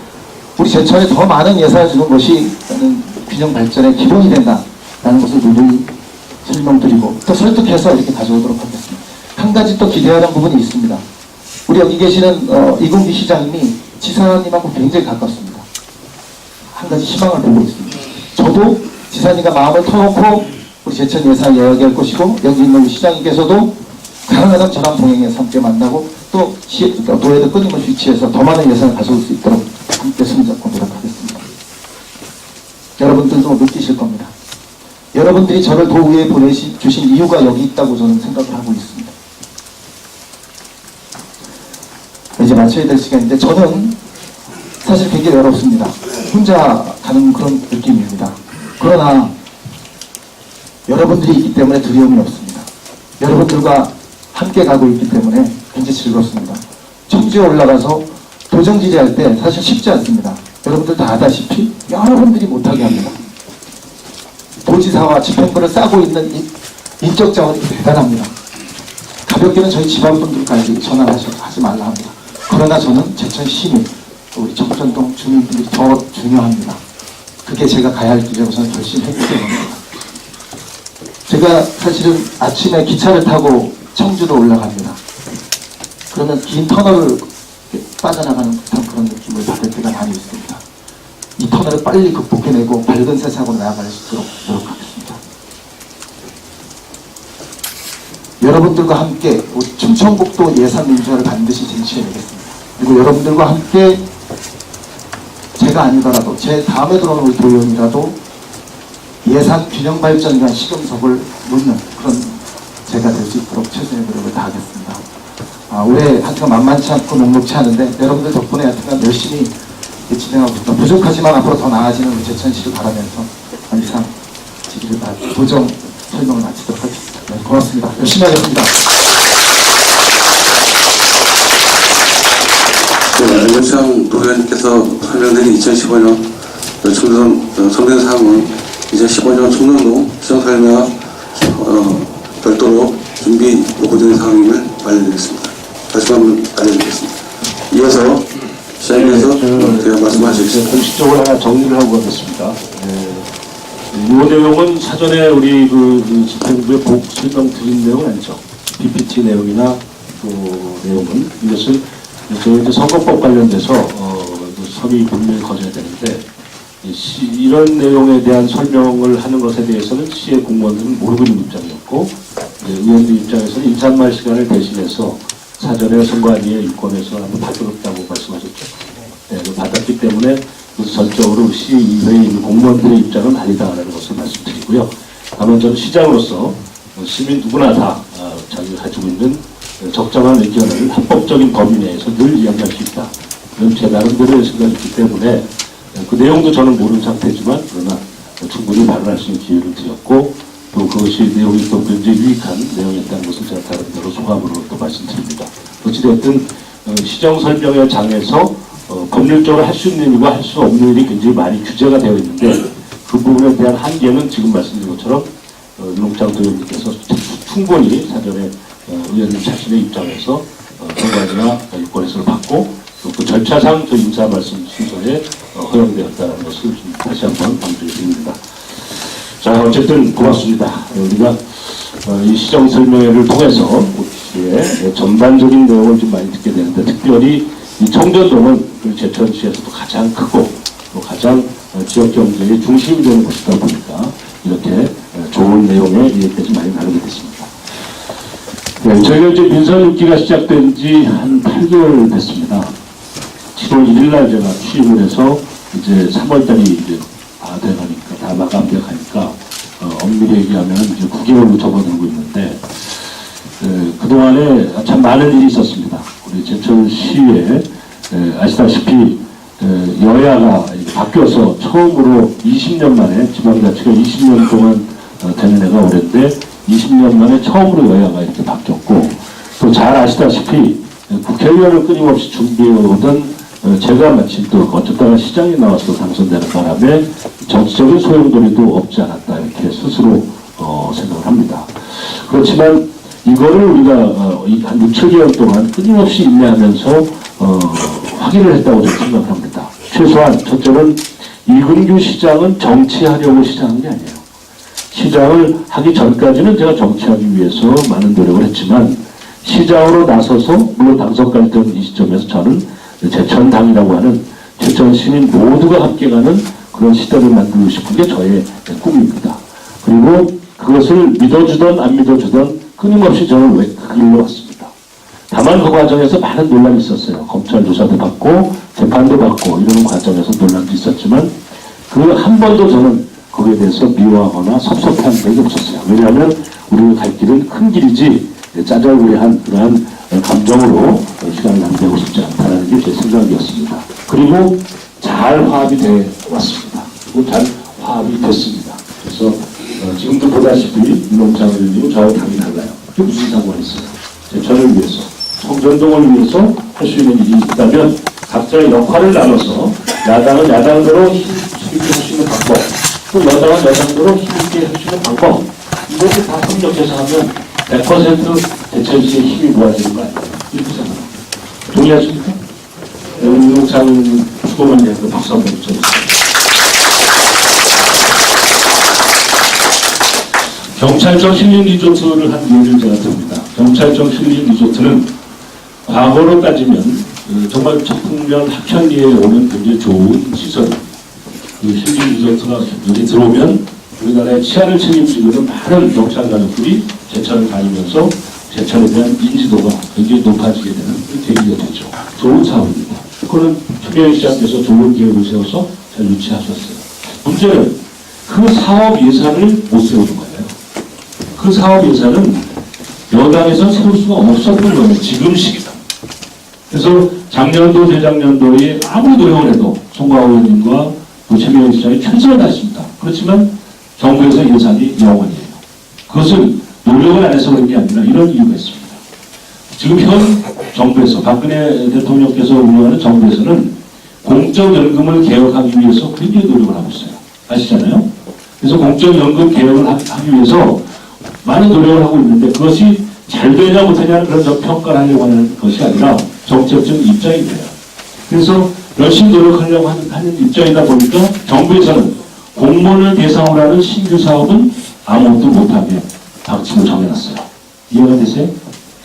우리 제천에 더 많은 예산을 주는 것이 균형 발전의 기본이 된다라는 것을 누누이 설명드리고 또 설득해서 이렇게 가져오도록 하겠습니다. 한 가지 또 기대하는 부분이 있습니다. 우리 여기 계시는 이공기 시장님이 지사님하고 굉장히 가깝습니다. 한 가지 희망을 보고 있습니다. 저도 지사님과 마음을 터놓고 우리 제천 예산 이야기할 것이고 여기 있는 우리 시장님께서도 가능하다면 저랑 동행해서 함께 만나고 또 도에도 끊임없이 위치해서 더 많은 예산을 가져올 수 있도록 함께 손잡고 노력하겠습니다. 여러분들도 느끼실 겁니다. 여러분들이 저를 도의회에 보내주신 이유가 여기 있다고 저는 생각을 하고 있습니다. 이제 마쳐야 될 시간인데 저는 사실 굉장히 어렵습니다. 혼자 가는 그런 느낌입니다. 그러나 여러분들이 있기 때문에 두려움이 없습니다. 여러분들과 함께 가고 있기 때문에 굉장히 즐겁습니다. 청주에 올라가서 도정지리할 때 사실 쉽지 않습니다. 여러분들 다 아다시피 여러분들이 못하게 합니다. 도지사와 집행부를 싸고 있는 인적 자원이 대단합니다. 가볍게는 저희 집안분들까지 전화를 하지 말라 합니다. 그러나 저는 제천 시민, 우리 청전동 주민들이 더 중요합니다. 그게 제가 가야 할 길이라고 저는 결심했기 때문입니다. 제가 사실은 아침에 기차를 타고 청주로 올라갑니다. 그러면 긴 터널을 빠져나가는 듯한 그런 느낌을 받을 때가 많이 있습니다. 이 터널을 빨리 극복해내고 밝은 세상으로 나아갈 수 있도록 노력하겠습니다. 여러분들과 함께 충청북도 예산민주화를 반드시 쟁취해내겠습니다. 그리고 여러분들과 함께 제가 아니더라도 제 다음에 들어오는 우리 도의원이라도 예산 균형 발전에 대한 시금석을 놓는 그런 제가 될 수 있도록 최선의 노력을 다하겠습니다. 올해 하여튼 만만치 않고 녹록치 않은데 여러분들 덕분에 하여튼 열심히 진행하고 있습니다. 부족하지만 앞으로 더 나아지는 우리 제천시를 바라면서 이상 지기를 도정 설명을 마치도록 하겠습니다. 네, 고맙습니다. 열심히 하겠습니다. 네, 안경창 도의원님께서 설명드린 2015년 청년 사항은 2015년 청년도 시정설명과 별도로 준비 요구된 사항임을 알려드리겠습니다. 다시 한번 알려드리겠습니다. 이어서 시장님께서 제가 말씀하시겠습니다. 공식적으로 하나 정리를 하고 가겠습니다. 이 내용은 사전에 우리 집행부에 설명 드린 내용은 아니죠. PPT 내용이나 또 내용은 이것을 저희 이제 선거법 관련돼서 서류 분명히 거쳐야 되는데 이런 내용에 대한 설명을 하는 것에 대해서는 시의 공무원들은 모르고 있는 입장이었고 의원들 입장에서는 인사말 시간을 대신해서 사전에 선관위의 유권에서 한번 받들었다고 말씀하셨죠. 네, 받았기 때문에 전적으로 시의회에 있는 공무원들의 입장은 아니다라는 것을 말씀드리고요. 다만 저는 시장으로서 시민 누구나 다 자기가 가지고 있는 적정한 의견을 합법적인 범위 내에서 늘 이야기할 수 있다. 그런 제 나름대로의 생각이 있기 때문에 그 내용도 저는 모르는 상태지만 그러나 충분히 발언할 수 있는 기회를 드렸고 또 그것이 내용이 또 굉장히 유익한 내용이었다는 것을 제가 다른대로 소감으로 또 말씀드립니다. 어찌됐든 시정 설명의 장에서 법률적으로 할 수 있는 일과 할 수 없는 일이 굉장히 많이 규제가 되어 있는데 그 부분에 대한 한계는 지금 말씀드린 것처럼 윤홍창 도의원님께서 충분히 사전에 의원님 자신의 입장에서 선관위나 유권해서를 받고 또 그 절차상 저 인사 말씀 순서에 허용되었다는 것을 좀 다시 한번 강조드립니다. 자, 어쨌든 고맙습니다. 우리가 이 시정 설명회를 통해서 시의 전반적인 내용을 좀 많이 듣게 되는데 특별히 이 청전동은 제천시에서도 가장 크고 또 가장 지역 경제의 중심이 되는 곳이다 보니까 이렇게 좋은 내용에 이렇게까지 많이 나누게 됐습니다. 네, 저희가 이제 민선 6기가 시작된 지 한 8개월 됐습니다. 7월 1일 날 제가 취임을 해서 이제 3월달이 이제 다 돼가니까, 다 마감돼 가니까, 엄밀히 얘기하면 이제 9개월로 접어들고 있는데, 그동안에 참 많은 일이 있었습니다. 우리 제천시에, 아시다시피, 여야가 바뀌어서 처음으로 20년 만에 지방자치가 20년 동안 되는 애가 올해인데 20년 만에 처음으로 여야가 이렇게 바뀌었고 또 잘 아시다시피 국회의원을 끊임없이 준비해오던 제가 마침 또 어쩌다가 시장에 나와서 당선되는 바람에 정치적인 소용돌이도 없지 않았다 이렇게 스스로 생각을 합니다. 그렇지만 이거를 우리가 한 6, 7개월 동안 끊임없이 인내하면서 확인을 했다고 저는 생각합니다. 최소한 첫째는 이근규 시장은 정치하려고 시작한 게 아니에요. 시장을 하기 전까지는 제가 정치하기 위해서 많은 노력을 했지만 시장으로 나서서 물론 당선까지 된 이 시점에서 저는 제천당이라고 하는 제천 시민 모두가 함께 가는 그런 시대를 만들고 싶은 게 저의 꿈입니다. 그리고 그것을 믿어주던 안 믿어주던 끊임없이 저는 왜 그 길로 왔습니다. 다만 그 과정에서 많은 논란이 있었어요. 검찰 조사도 받고 재판도 받고 이러는 과정에서 논란도 있었지만 그 한 번도 저는 거기에 대해서 미워하거나 섭섭한 적이 없었어요. 왜냐하면 우리가 갈 길은 큰 길이지 짜잘구레한 그러한 감정으로 시간을 낭비하고 싶지 않다는 게 제 생각이었습니다. 그리고 잘 화합이 되어 왔습니다. 그리고 잘 화합이 됐습니다. 그래서 지금도 보다시피 윤홍창 의원님은 저하고 당이 달라요. 그게 무슨 상관이 있어요? 제천을 위해서, 청전동을 위해서 할 수 있는 일이 있다면 각자의 역할을 나눠서 야당은 야당대로 힘있게 할 수 있는 방법, 또 여당은 여당대로 힘있게 할 수 있는 방법, 이것을 다 협력해서 하면 100% 대천시의 힘이 모아지는 거 아니에요? 이렇게 생각합니다. 동의하십니까? 윤홍창 수고만님께 박수 한번 쳐주세요. 경찰청 힐링 리조트를 한 예를 제가 듭니다. 경찰청 힐링 리조트는 과거로 따지면 정말 청풍면 학현리에 오면 굉장히 좋은 시설입니다. 그 힐링 리조트가 여기 들어오면 우리나라의 치안을 책임지는 많은 경찰 가족들이 제천을 다니면서 제천에 대한 인지도가 굉장히 높아지게 되는 계기가 되죠. 좋은 사업입니다. 그거는 최경희 시장께서 좋은 계획을 세워서 잘 유치하셨어요. 문제는 그 사업 예산을 못 세우는 거예요. 그 사업 예산은 여당에서 세울 수가 없었던 거예요. 지금 시기다. 그래서 작년도 재작년도에 아무리 노력을 해도 송광호 의원님과 최경희 시장이 최선을 다했습니다. 그렇지만 정부에서 예산이 0원이에요. 그것은 노력을 안 해서 그런 게 아니라 이런 이유가 있습니다. 지금 현 정부에서 박근혜 대통령께서 운영하는 정부에서는 공적연금을 개혁하기 위해서 굉장히 노력을 하고 있어요. 아시잖아요? 그래서 공적연금 개혁을 하기 위해서 많은 노력을 하고 있는데 그것이 잘 되냐 못하냐는 그런 평가를 하려고 하는 것이 아니라 정책적인 입장이에요. 그래서 열심히 노력하려고 하는 입장이다 보니까 정부에서는 공무원을 대상으로 하는 신규 사업은 아무것도 못하게 방침을 정해놨어요. 이해가 되세요?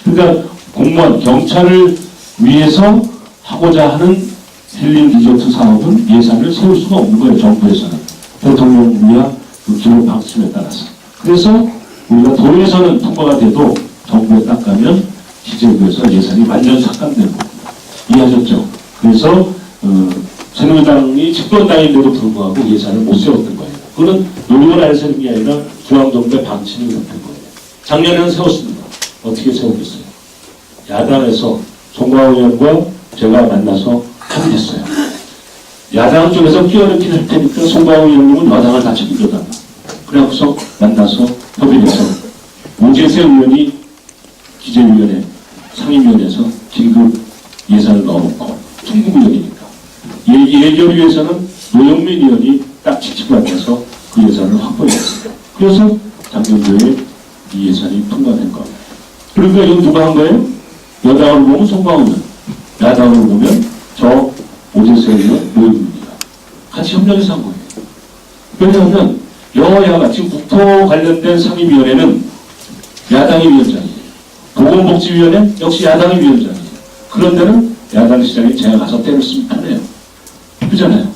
그러니까 공무원, 경찰을 위해서 하고자 하는 힐링 리조트 사업은 예산을 세울 수가 없는 거예요. 정부에서는. 대통령이야 그 기본 방침에 따라서. 그래서 우리가 도에서는 통과가 돼도 정부에 딱 가면 기재부에서 예산이 완전 삭감되는 겁니다. 이해하셨죠? 그래서 새누리당이 집권당인데도 불구하고 예산을 못 세웠던 거예요. 그거는 노력을 안 세는 게 아니라 중앙정부의 방침이 그렇던 거예요. 작년에는 세웠습니다. 어떻게 세우겠어요? 야당에서 송광호 의원과 제가 만나서 합의했어요. 야당 쪽에서 끼어넣긴 할 테니까 송광호 의원님은 여당을 다 책임져달라. 그래서 만나서 협의해서 오재세 의원이 기재위원회 상임위원회에서 긴급 예산을 넣어놓고 통국의원이니까 예결 위해서는 노영민 의원이 딱 지치고 앉아서 그 예산을 확보했어요. 그래서 작년도에 이 예산이 통과된 겁니다. 그러니까 이건 누가 한 거예요? 여당을 보면 송광호 의원, 야당을 보면 저 오재세 의원, 노영민이가 같이 협력해서 한 거예요. 왜냐하면 여야가 지금 국토 관련된 상임위원회는 야당이 위원장이에요. 보건복지위원회 역시 야당이 위원장이에요. 그런 데는 야당 시장이 제가 가서 때를 쓰면 편해요. 그잖아요.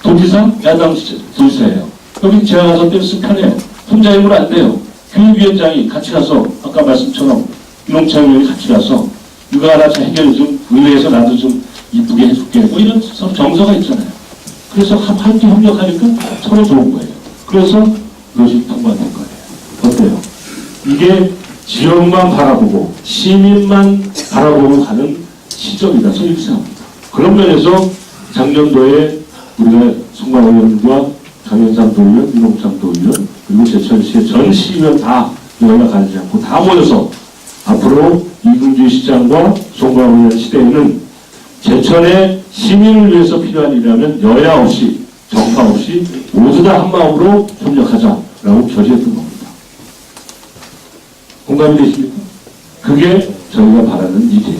도지사 야당 도지사예요. 여기 제가 가서 때를 쓰면 편해요. 혼자 힘으로 안 돼요. 교육위원장이 같이 가서 아까 말씀처럼 윤홍창 의원이 같이 가서 이거 하나 해결 좀 의회에서 나도 좀 이쁘게 해줄게. 뭐 이런 서로 정서가 있잖아요. 그래서 함께 협력하니까 서로 좋은 거예요. 그래서 그것이 통과된 거예요. 어때요? 이게 지역만 바라보고 시민만 바라보고 가는 시점이다. 저는 이렇게 생각합니다. 그런 면에서 작년도에 우리가 송광호 의원과 장현상 도의원, 윤홍창 도의원, 그리고 제천시의 전 시의원 다 여기가 가지 않고 다 모여서 앞으로 이근주 시장과 송광호 의원 시대에는 제천의 시민을 위해서 필요한 일이라면 여야 없이 정파 없이 모두 다 한마음으로 협력하자라고 결의했던 겁니다. 공감이 되십니까? 그게 저희가 바라는 일이에요.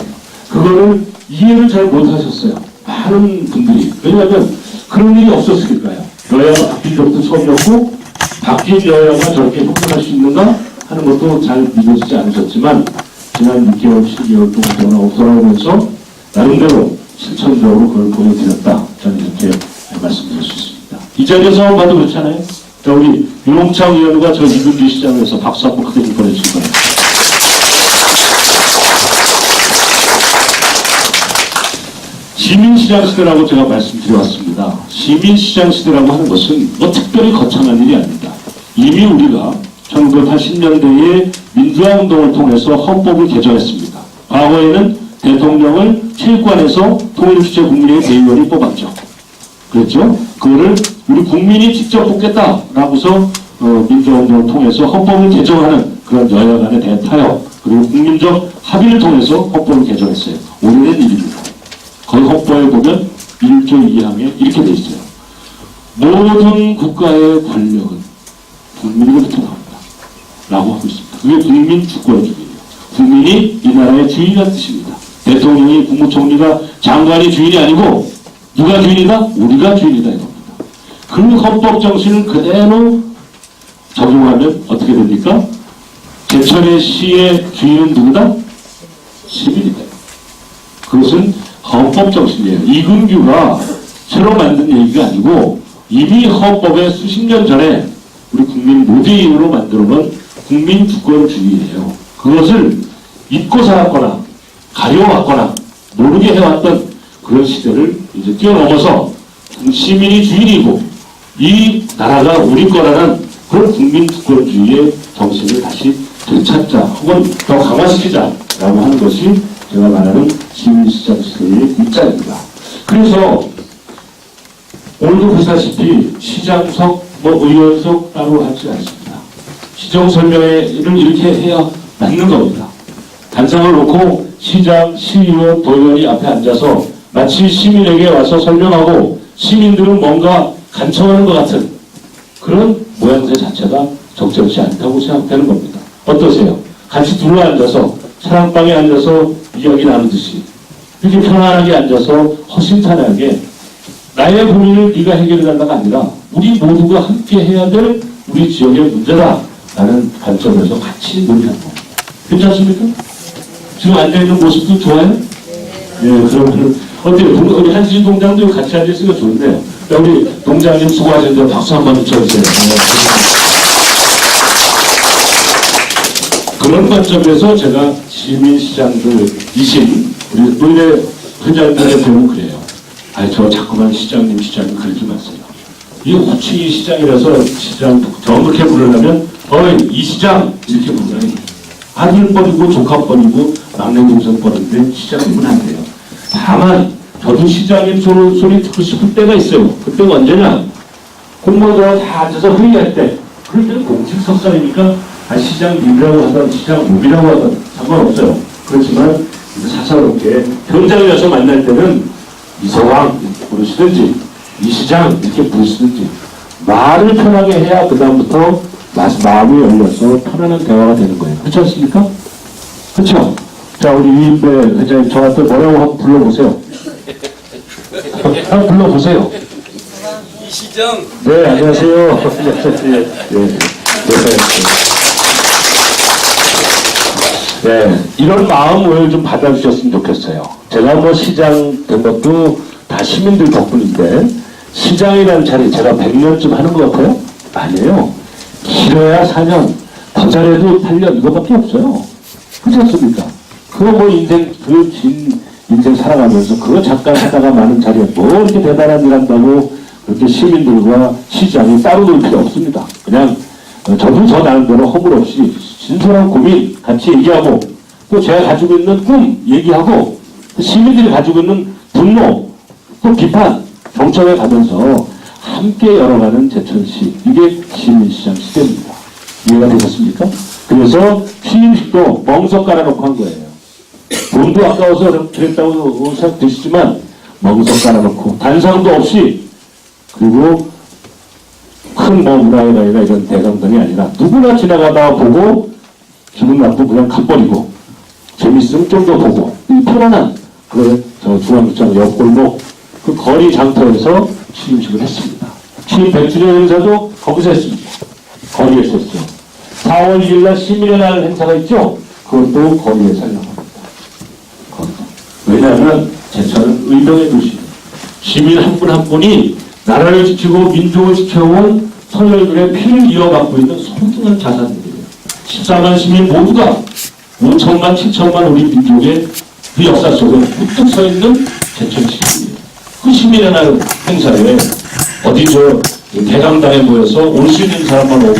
그거를 이해를 잘 못하셨어요. 많은 분들이. 왜냐하면 그런 일이 없었을까요? 여야가 바뀐 적도 처음이었고 바뀐 여야가 저렇게 협력할 수 있는가 하는 것도 잘 믿어지지 않으셨지만 지난 6개월, 7개월 동안 돌아오면서 나름대로 실천적으로 그걸 보여드렸다. 저는 이렇게 말씀드릴 수 있습니다. 이 자리에서 봐도 그렇잖아요. 자, 우리 윤홍창 의원과 저 이근주 시장에서 박수 한번 크게 좀 보내주실 거예요. 시민시장 시대라고 제가 말씀드려왔습니다. 시민시장 시대라고 하는 것은 뭐 특별히 거창한 일이 아닙니다. 이미 우리가 1980년대에 민주화운동을 통해서 헌법을 개정했습니다. 과거에는 대통령을 체육관에서 통일주체 국민의 대의원이 뽑았죠. 그랬죠? 그거를 우리 국민이 직접 뽑겠다라고서 민주화운동을 통해서 헌법을 개정하는 그런 여야 간의 대타협 그리고 국민적 합의를 통해서 헌법을 개정했어요. 오래된 일입니다. 거기 헌법에 보면 1조 2항에 이렇게 돼 있어요. 모든 국가의 권력은 국민으로부터 나온다. 라고 하고 있습니다. 그게 국민 주권주의예요. 국민이 이 나라의 주인이라는 뜻입니다. 대통령이, 국무총리가, 장관이 주인이 아니고 누가 주인이다? 우리가 주인이다 이겁니다. 그 헌법 정신을 그대로 적용하면 어떻게 됩니까? 제천의 시의 주인은 누구다? 시민이다. 그것은 헌법 정신이에요. 이근규가 새로 만든 얘기가 아니고 이미 헌법에 수십 년 전에 우리 국민 모두인으로 만들어놓은 국민 주권주의예요. 그것을 잊고 살았거나 가려왔거나 모르게 해왔던 그런 시대를 이제 뛰어넘어서 시민이 주인이고 이 나라가 우리 거라는 그런 국민 주권주의의 정신을 다시 되찾자 혹은 더 강화시키자라고 하는 것이 제가 말하는 시민시장 시대의 입장입니다. 그래서 오늘도 보시다시피 시장석, 의원석 따로 하지 않습니다. 시정 설명회를 이렇게 해야 맞는 겁니다. 단상을 놓고 시장, 시의원, 도의원이 앞에 앉아서 마치 시민에게 와서 설명하고 시민들은 뭔가 간청하는 것 같은 그런 모양새 자체가 적절치 않다고 생각되는 겁니다. 어떠세요? 같이 둘러앉아서 사랑방에 앉아서 이야기 나누듯이 이렇게 편안하게 앉아서 허심탄회하게 나의 고민을 네가 해결해달라가 아니라 우리 모두가 함께 해야 될 우리 지역의 문제다라는 관점에서 같이 논의하는 겁니다. 괜찮습니까? 지금 앉아있는 모습도 좋아요? 예, 그러면 어때요? 우리 한시진 동장도 같이 앉아있으니까 좋은데요. 우리 동장님 수고하셨는데 박수 한번 쳐주세요. 그런 관점에서 제가 시민시장들이신 우리 노인의 회장님의 배우는 그래요. 아니 저 자꾸만 시장님 그러지 마세요. 이 호칭이 시장이라서 시장 정확하게 부르려면 이 시장 이렇게 부르면 아들뻘이고 조카뻘이고 막내 동생뻘인데 시장님은 안 돼요. 다만 저도 시장님 소리 듣고 싶을 때가 있어요. 그때가 언제냐? 공무원들 다 앉아서 회의할 때 그럴 때는 공식 석상이니까 시장님이라고 하든 시장님이라고 하든 상관없어요. 그렇지만 사사롭게 현장에 가서 만날 때는 이서왕 이렇게 부르시든지 이 시장 이렇게 부르시든지 말을 편하게 해야 그 다음부터 마음이 열려서 편안한 대화가 되는 거예요. 그렇지 않습니까? 그렇죠? 자 우리 위인배 회장님 저한테 뭐라고 한번 불러보세요. 한번 불러보세요. 이 시장. 네 안녕하세요. 네, 이런 마음을 좀 받아주셨으면 좋겠어요. 제가 뭐 시장 된 것도 다 시민들 덕분인데 시장이라는 자리 제가 100년쯤 하는 것 같아요? 아니에요. 길어야 4년, 더 잘해도 8년 이거밖에 없어요. 그렇지 않습니까? 그거 뭐 인생 살아가면서 그거 잠깐 하다가 많은 자리에 뭐 이렇게 대단한 일 한다고 그렇게 시민들과 시장이 따로 놀 필요 없습니다. 그냥 저도 저 나름대로 허물없이 진솔한 고민 같이 얘기하고 또 제가 가지고 있는 꿈 얘기하고 시민들이 가지고 있는 분노 또 비판 경청에 가면서 함께 열어가는 제천시, 이게 시민시장 시대입니다. 이해가 되셨습니까? 그래서 취임식도 멍석 깔아놓고 한 거예요. 돈도 아까워서 그랬다고 생각되시지만 멍석 깔아놓고 단상도 없이, 그리고 큰 뭐 우라이라이나 이런 대강당이 아니라 누구나 지나가다 보고 기분 나쁘고 그냥 가버리고 재밌으면 좀 더 보고 이 편안한 그런 저 중앙시장 옆골목 그 거리 장터에서 취임식을 했습니다. 취임 100주년 행사도 거기서 했습니다. 거리에서 했죠. 4월 1일 날 시민의 날 행사가 있죠. 그것도 거리에서 하려고 합니다. 왜냐하면 제천은 의병의 도시예요. 시민 한 분 한 분이 나라를 지키고 민족을 지켜온 선열들의 피를 이어받고 있는 소중한 자산들이에요. 14만 시민 모두가 5천만, 7천만 우리 민족의 그 역사 속에 뚝뚝 서 있는 제천시민이에요. 그 시민의 날 행사에 어디 대강당에 모여서 올 수 있는 사람만 오고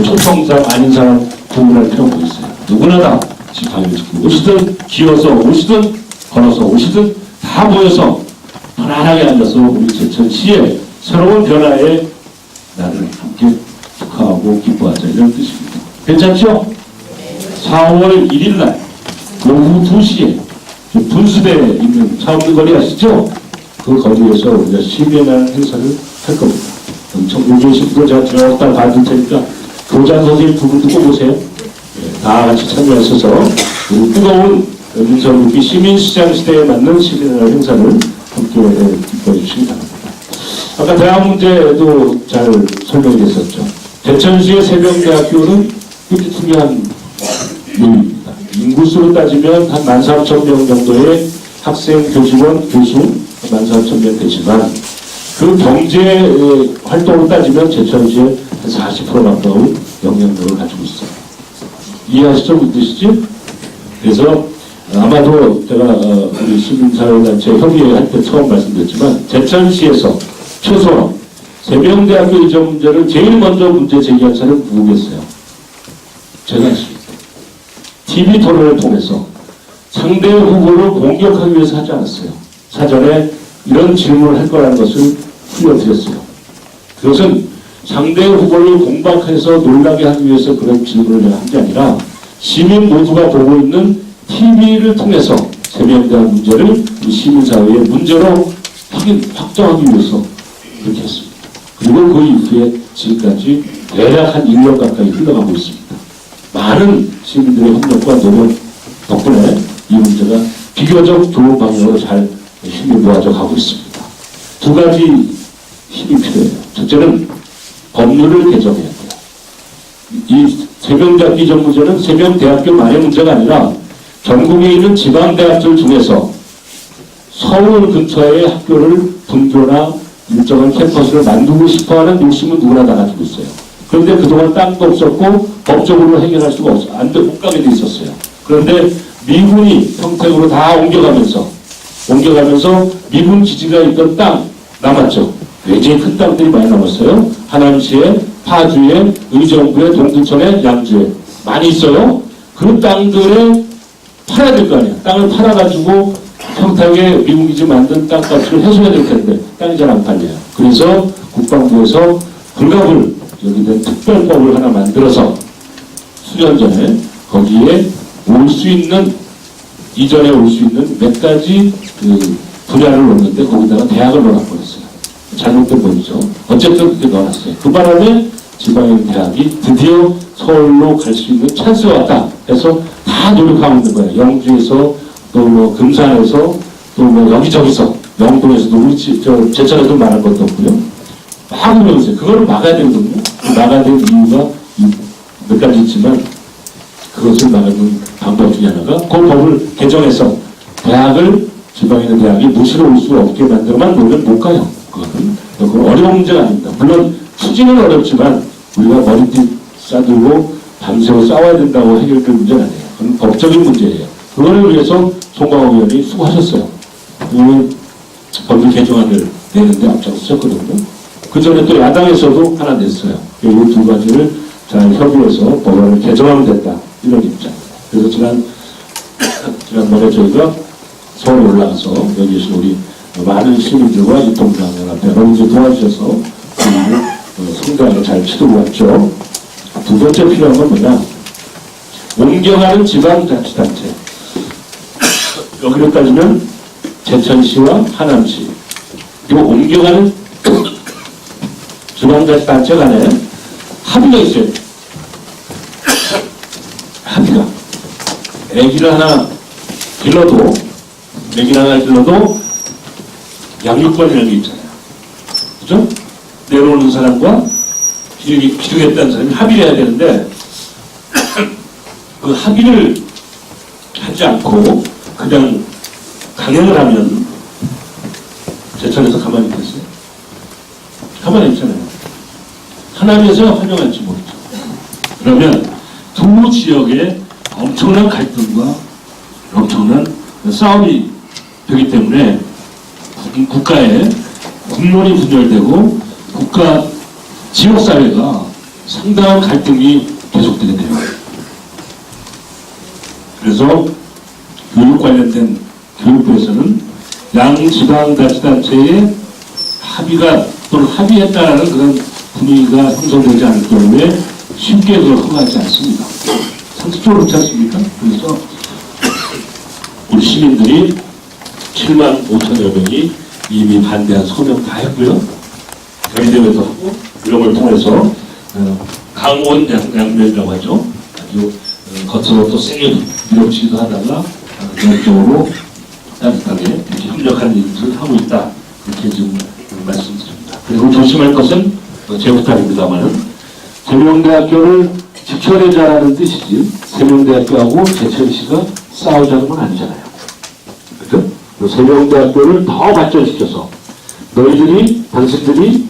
초청장 아닌 사람 구분할 필요가 있어요. 누구나 다 지팡이를 짚고 오시든 기어서 오시든 걸어서 오시든 다 모여서 편안하게 앉아서 우리 제천시의 새로운 변화에 나를 함께 축하하고 기뻐하자, 이런 뜻입니다. 괜찮죠? 4월 1일 날 오후 2시에 분수대에 있는 차없는 거리 아시죠? 그 거리에서 우리가 시민의 날 행사를 할 겁니다. 청주 계신 분들 제가 쭉 봐줄 테니까 교장 선생님 두 분도 꼭 오세요. 다 같이 참여하셔서 우리 뜨거운 민서국기 시민시장 시대에 맞는 시민의 날 행사를 함께 기뻐해 주시기 바랍니다. 아까 대학 문제도 잘 설명이 됐었죠. 제천시의 세병대학교는 굉장히 중요한 요인입니다. 인구수로 따지면 한 14,000명 정도의 학생, 교직원, 교수 14,000명 되지만 그 경제 활동으로 따지면 제천시의 한 40% 가까운 영향력을 가지고 있어요. 이해하시죠? 무슨 뜻이지? 그래서 아마도 제가 우리 시민사회단체 협의회 할 때 처음 말씀드렸지만 제천시에서 최소 세명대학교 이전 문제를 제일 먼저 문제 제기한 사람은 누구겠어요? 제가 했습니다. TV 토론을 통해서 상대 후보를 공격하기 위해서 하지 않았어요. 사전에 이런 질문을 할 거라는 것을 풀려드렸어요. 그것은 상대 후보를 공박해서 놀라게 하기 위해서 그런 질문을 한 게 아니라 시민 모두가 보고 있는 TV를 통해서 세명대학 문제를 우리 시민사회의 문제로 확정하기 위해서 그렇게 했습니다. 그리고 그 이후에 지금까지 대략 한 1년 가까이 흘러가고 있습니다. 많은 시민들의 협력과 노력 덕분에 이 문제가 비교적 좋은 방향으로 잘 힘이 모아져 가고 있습니다. 두 가지 힘이 필요해요. 첫째는 법률을 개정해야 돼요. 이 세명대학교 이전 문제는 세명대학교만의 문제가 아니라 전국에 있는 지방대학들 중에서 서울 근처의 학교를 분교나 일정한 캠퍼스를 만들고 싶어하는 욕심은 누구나 다 가지고 있어요. 그런데 그동안 땅도 없었고 법적으로 해결할 수가 못 가게 돼 있었어요. 그런데 미군이 평택으로 다 옮겨가면서 미군 기지가 있던 땅 남았죠. 굉장히 큰 땅들이 많이 남았어요. 하남시에, 파주에, 의정부에, 동두천에, 양주에 많이 있어요. 그 땅들을 팔아야 될 거 아니야. 땅을 팔아가지고 평택에 미군기지 만든 땅값을 해소해야 될 텐데 땅이 잘 안 팔려요. 그래서 국방부에서 불가불 여기는 특별법을 하나 만들어서 수년 전에 거기에 올 수 있는 이전에 올 수 있는 몇 가지 그 분야를 놓는데 거기다가 대학을 넣어버렸어요. 잘못된 법이죠. 어쨌든 그렇게 넣어놨어요. 그 바람에 지방의 대학이 드디어 서울로 갈 수 있는 찬스가 왔다 해서 다 노력하고 있는 거예요. 영주에서 또 뭐 금산에서 또 뭐 여기저기서 영동에서도 우리 제천에서 말할 것도 없고요. 막 오고 있어요. 그거를 막아야 되거든요. 막아야 될 이유가 몇 가지 있지만 그것을 막아주는 방법 중에 하나가 그 법을 개정해서 대학을 지방에 있는 대학이 무시로 올 수 없게 만들어만 놓으면 못 가요. 그건 어려운 문제가 아닙니다. 물론 추진은 어렵지만 우리가 머리띠 싸들고 밤새워 싸워야 된다고 해결될 문제는 아니에요. 그건 법적인 문제예요. 그거를 위해서 송광호 의원이 수고하셨어요. 법률 개정안을 내는데 앞장서셨거든요. 그 전에 또 야당에서도 하나 냈어요. 이 두 가지를 잘 협의해서 법안을 개정하면 된다. 이런 입장. 그래서 지난번에 저희가 서울에 올라가서 여기 계신 우리 많은 시민들과 유통단합회가 이제 도와주셔서 성당을 잘 치르고 왔죠. 두 번째 필요한 건 뭐냐? 옮겨가는 지방자치단체. 여기로 따지면 제천시와 하남시. 그리고 옮겨가는 지방자치단체 간에 합의가 있어요. 합의가. 애기를 하나 길러도 양육권이라는 게 있잖아요. 그죠? 내려오는 사람과 기르겠다는 사람이 합의를 해야 되는데 그 합의를 하지 않고 그냥 강행을 하면 제천에서 가만히 있겠어요? 가만히 있잖아요. 하나님에서 환영할지 모르죠. 그러면 두 지역의 엄청난 갈등과 엄청난 싸움이 되기 때문에 국가의 국론이 분열되고 국가 지역사회가 상당한 갈등이 계속되게 돼요. 그래서 교육 관련된 교육부에서는 양지방자치단체의 합의가 또는 합의했다라는 그런 분위기가 형성되지 않을 경우에 쉽게 그걸 허가하지 않습니다. 상식적으로 그렇지 않습니까? 그래서 우리 시민들이 7만 5천여 명이 이미 반대한 서명 다 했고요. 대회도 하고 이런 걸 통해서 강원 양면이라고 하죠. 아주 겉으로 또 세게 밀어붙이기도 하다가 내용적으로 따뜻하게 이렇게 협력하는 일들을 하고 있다. 이렇게 지금 말씀드립니다. 그리고 조심할 것은 제 부탁입니다만은 세명대학교를 지켜내자라는 뜻이지 세명대학교하고 제천시가 싸우자는 건 아니잖아요. 그죠? 세명대학교를 더 발전시켜서 당신들이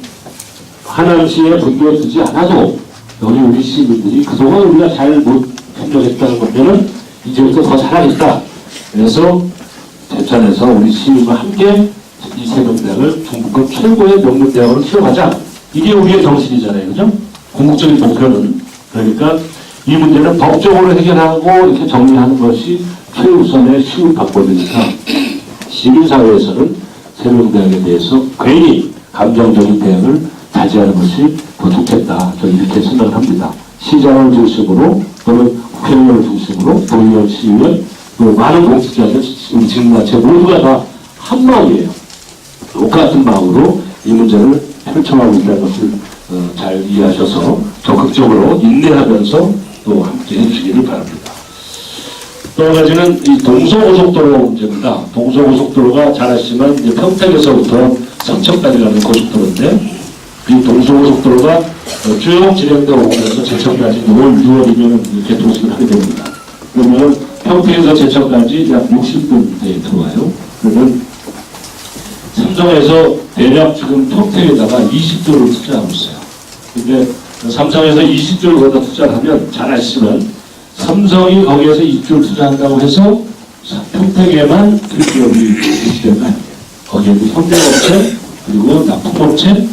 하남시에 분교에 두지 않아도 여기 우리 시민들이 그동안 우리가 잘 못 협력했다는 거면은 이제부터 더 잘하겠다. 그래서 제천에서 우리 시민과 함께 이 세명대학을 중국권 최고의 명문대학으로 키워가자. 이게 우리의 정신이잖아요. 그죠? 궁극적인 목표는. 그러니까 이 문제는 법적으로 해결하고 이렇게 정리하는 것이 최우선의 쉬운 방법이니까 시민사회에서는 세명대학에 대해서 괜히 감정적인 대응을 자제하는 것이 더 좋겠다. 저는 이렇게 생각을 합니다. 시장을 중심으로 또는 국회의원을 중심으로 도의원, 시의원, 또 많은 공직자들, 우리 지금같이 모두가 다 한 마음이에요. 똑같은 마음으로 이 문제를 펼쳐가고 있다는 것을 잘 이해하셔서 적극적으로 인내하면서 또 함께 해주시기를 바랍니다. 또 한 가지는 이 동서고속도로 문제입니다. 동서고속도로가 잘 아시지만 이제 평택에서부터 삼척까지 가는 고속도로인데 이 동서고속도로가 쭉 진행되어 오면서 제천까지 5월, 6월이면 개통식을 하게 됩니다. 그러면 평택에서 제천까지 약 60분대에 들어와요. 그러면 삼성에서 대략 지금 평택에다가 20조를 투자하고 있어요. 근데 삼성에서 20조를 거기다 투자를 하면 잘 아시지만 삼성이 거기에서 2조를 투자한다고 해서 평택에만 그 기업이 유치되는 거 아니에요. 거기에도 현대업체 그리고 납품업체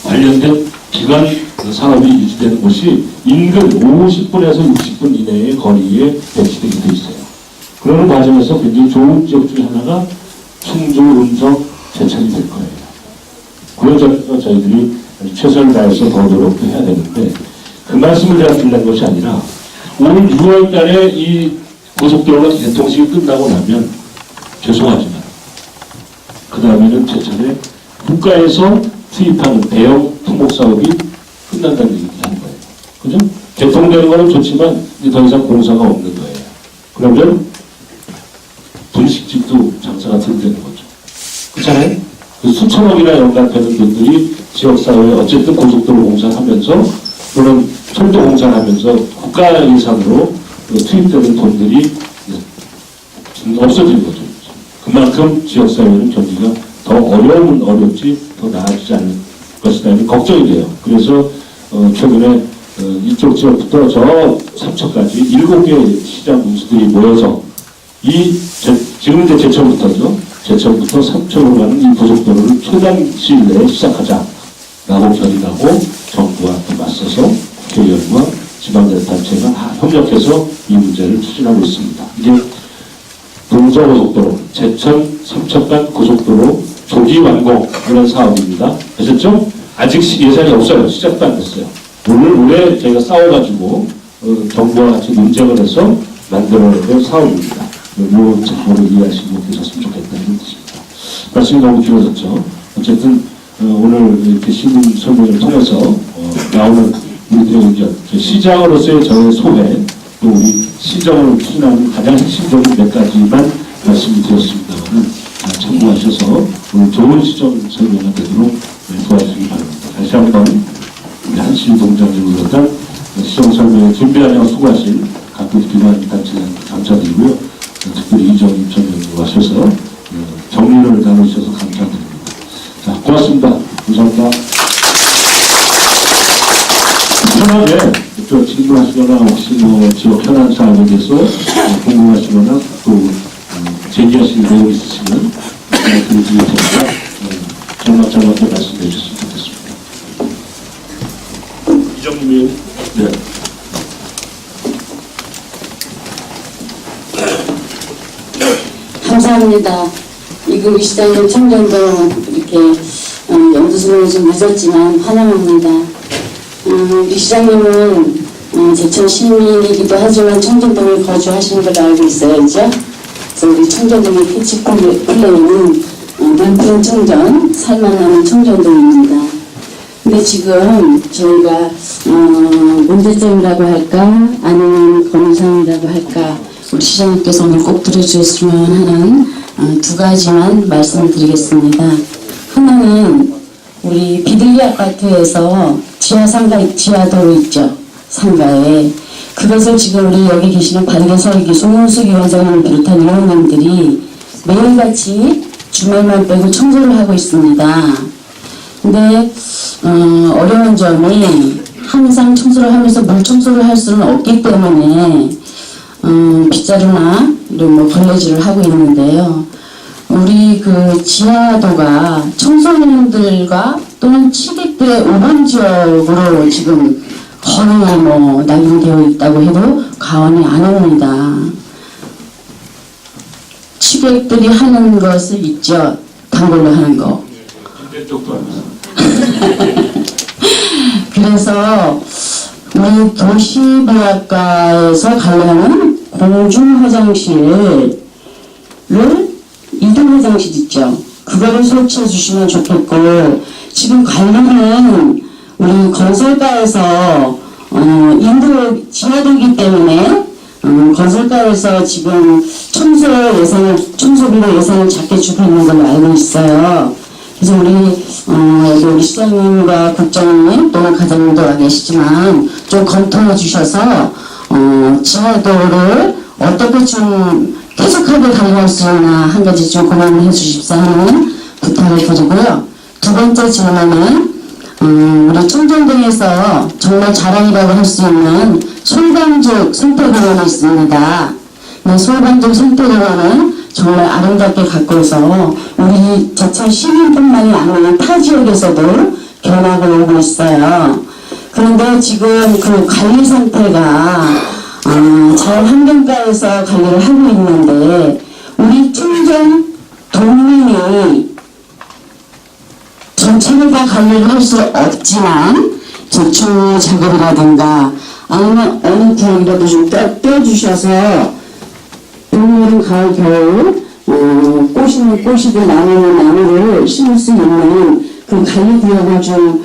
관련된 기관 산업이 유치되는 곳이 인근 50분에서 60분 이내의 거리에 배치되게 돼 있어요. 그러는 과정에서 굉장히 좋은 지역 중에 하나가 충주, 음성, 제천이 될 거예요. 그런 점에서 저희들이 최선을 다해서 더 노력도 해야 되는데 그 말씀을 제가 드리는 것이 아니라 올 6월 달에 이 고속도로가 개통식이 끝나고 나면 죄송하지만 그 다음에는 제천에 국가에서 투입하는 대형 통목사업이 끝난다는 얘기를 하는 거예요. 그죠? 개통되는 거는 좋지만 이제 더 이상 공사가 없는 거예요. 그러면 분식집도 장사가 덜 되는 거죠. 그렇잖아요? 수천억이나 연관되는 분들이 지역사회에 어쨌든 고속도로 공사를 하면서 또는 철도 공사를 하면서 국가 예산으로 투입되는 돈들이 없어지는 거죠. 그만큼 지역사회는 경기가 더 어려우면 어렵지 더 나아지지 않을 것이다 하는 걱정이 돼요. 그래서 최근에 이쪽 지역부터 저 삼척까지 7개의 시장 군수들이 모여서 지금 이제 제천부터죠. 제천부터 삼척으로 가는 이 고속도로를 최단 시일 내에 시작하자라고 결의하고 정부와 맞서서 국회의원과 지방자치단체가 협력해서 이 문제를 추진하고 있습니다. 이게 동서고속도로, 제천 삼척 간 고속도로 조기 완공 이런 사업입니다. 아셨죠? 아직 예산이 없어요. 시작도 안 됐어요. 올해 저희가 싸워가지고 정부와 같이 논쟁을 해서 만들어낸 사업입니다. 이 정보를 이해하시고 계셨으면 좋겠다는 뜻입니다. 말씀이 너무 길어졌죠. 어쨌든 오늘 이렇게 신문 설명을 통해서 나오는 우리들의 의견, 시장으로서의 저의 소회, 또 우리 시정을 추진하는 가장 핵심적인 몇 가지만 말씀드렸습니다만 참고하셔서 오늘 좋은 시정 설명이 되도록 도와주시기 바랍니다. 다시 한번 우리 한신 동장님을 비롯한 시정 설명에 준비하느라 수고하신 각급 기관 단체장님 감사드리고요. 특별히 이정임 전장님 와셔서 정리를 나누셔서 감사드립니다. 자, 고맙습니다. 감사합니다. 편하게 또 질문하시거나 혹시 뭐 지역 현안 사항에 대해서 궁금하시거나 또 제기하실 내용 있으시면 그 뒤에 제가 정확하게 말씀해 주셨으면 좋겠습니다. 이정민 네. 감사합니다. 이금 시장님 청년도 이렇게 연두수로 좀 늦었지만 환영합니다. 우리 시장님은 제천 시민이기도 하지만 청정동에 거주하시는 걸로 알고 있어요, 그죠? 그래서 우리 청정동의 캐치플레이는 런던 청정, 살만한 청정동입니다. 근데 지금 저희가 문제점이라고 할까 아니면 건의사항이라고 할까 우리 시장님께서 오늘 꼭 들어주셨으면 하는 두 가지만 말씀드리겠습니다. 하나는 우리 비둘기 아파트에서 지하도로 있죠. 상가에. 그것을 지금 우리 여기 계시는 관계설계 송영숙 위원장을 비롯한 의원님들이 매일같이 주말만 빼고 청소를 하고 있습니다. 근데 어려운 점이 항상 청소를 하면서 물 청소를 할 수는 없기 때문에 빗자루나 이런 뭐 걸레질을 하고 있는데요. 우리 그 지하도가 청소년들과 또는 취객들의 오번 지역으로 지금 거의 뭐 낙인되어 있다고 해도 과언이 아닙니다. 취객들이 하는 것을 있죠. 단골로 하는 거. 그래서 우리 도시부학과에서 관리하는 공중화장실을 이동 화장실 있죠. 그거를 설치해 주시면 좋겠고, 지금 관리는 우리 건설가에서 인도 지하도기 때문에 건설가에서 지금 청소비로 예산을 작게 주고 있는 걸로 알고 있어요. 그래서 우리 시장님과 국장님 또는 과장님도 와 계시지만 좀 검토해 주셔서 지하도를 어떻게 좀 계속하게 관리할 수 있나 한 가지 좀 고민을 해 주십사 하는 부탁을 드리고요. 두 번째 질문은 우리 청정동에서 정말 자랑이라고 할 수 있는 솔방죽 생태공원이 있습니다. 네, 솔방죽 생태공원은 정말 아름답게 가꾸어서 우리 제천 시민뿐만이 아니라 타 지역에서도 견학을 오고 있어요. 그런데 지금 그 관리 상태가 자연환경과에서 관리를 하고 있는데 우리 청정 동민이 전체를 다 관리를 할 수 없지만 제초 작업이라든가 아니면 어느 구역이라도 좀 떼어주셔서 봄여름 가을 겨울 꽃이면 꽃이고 나무는 나무를 심을 수 있는 그 관리 구역을 좀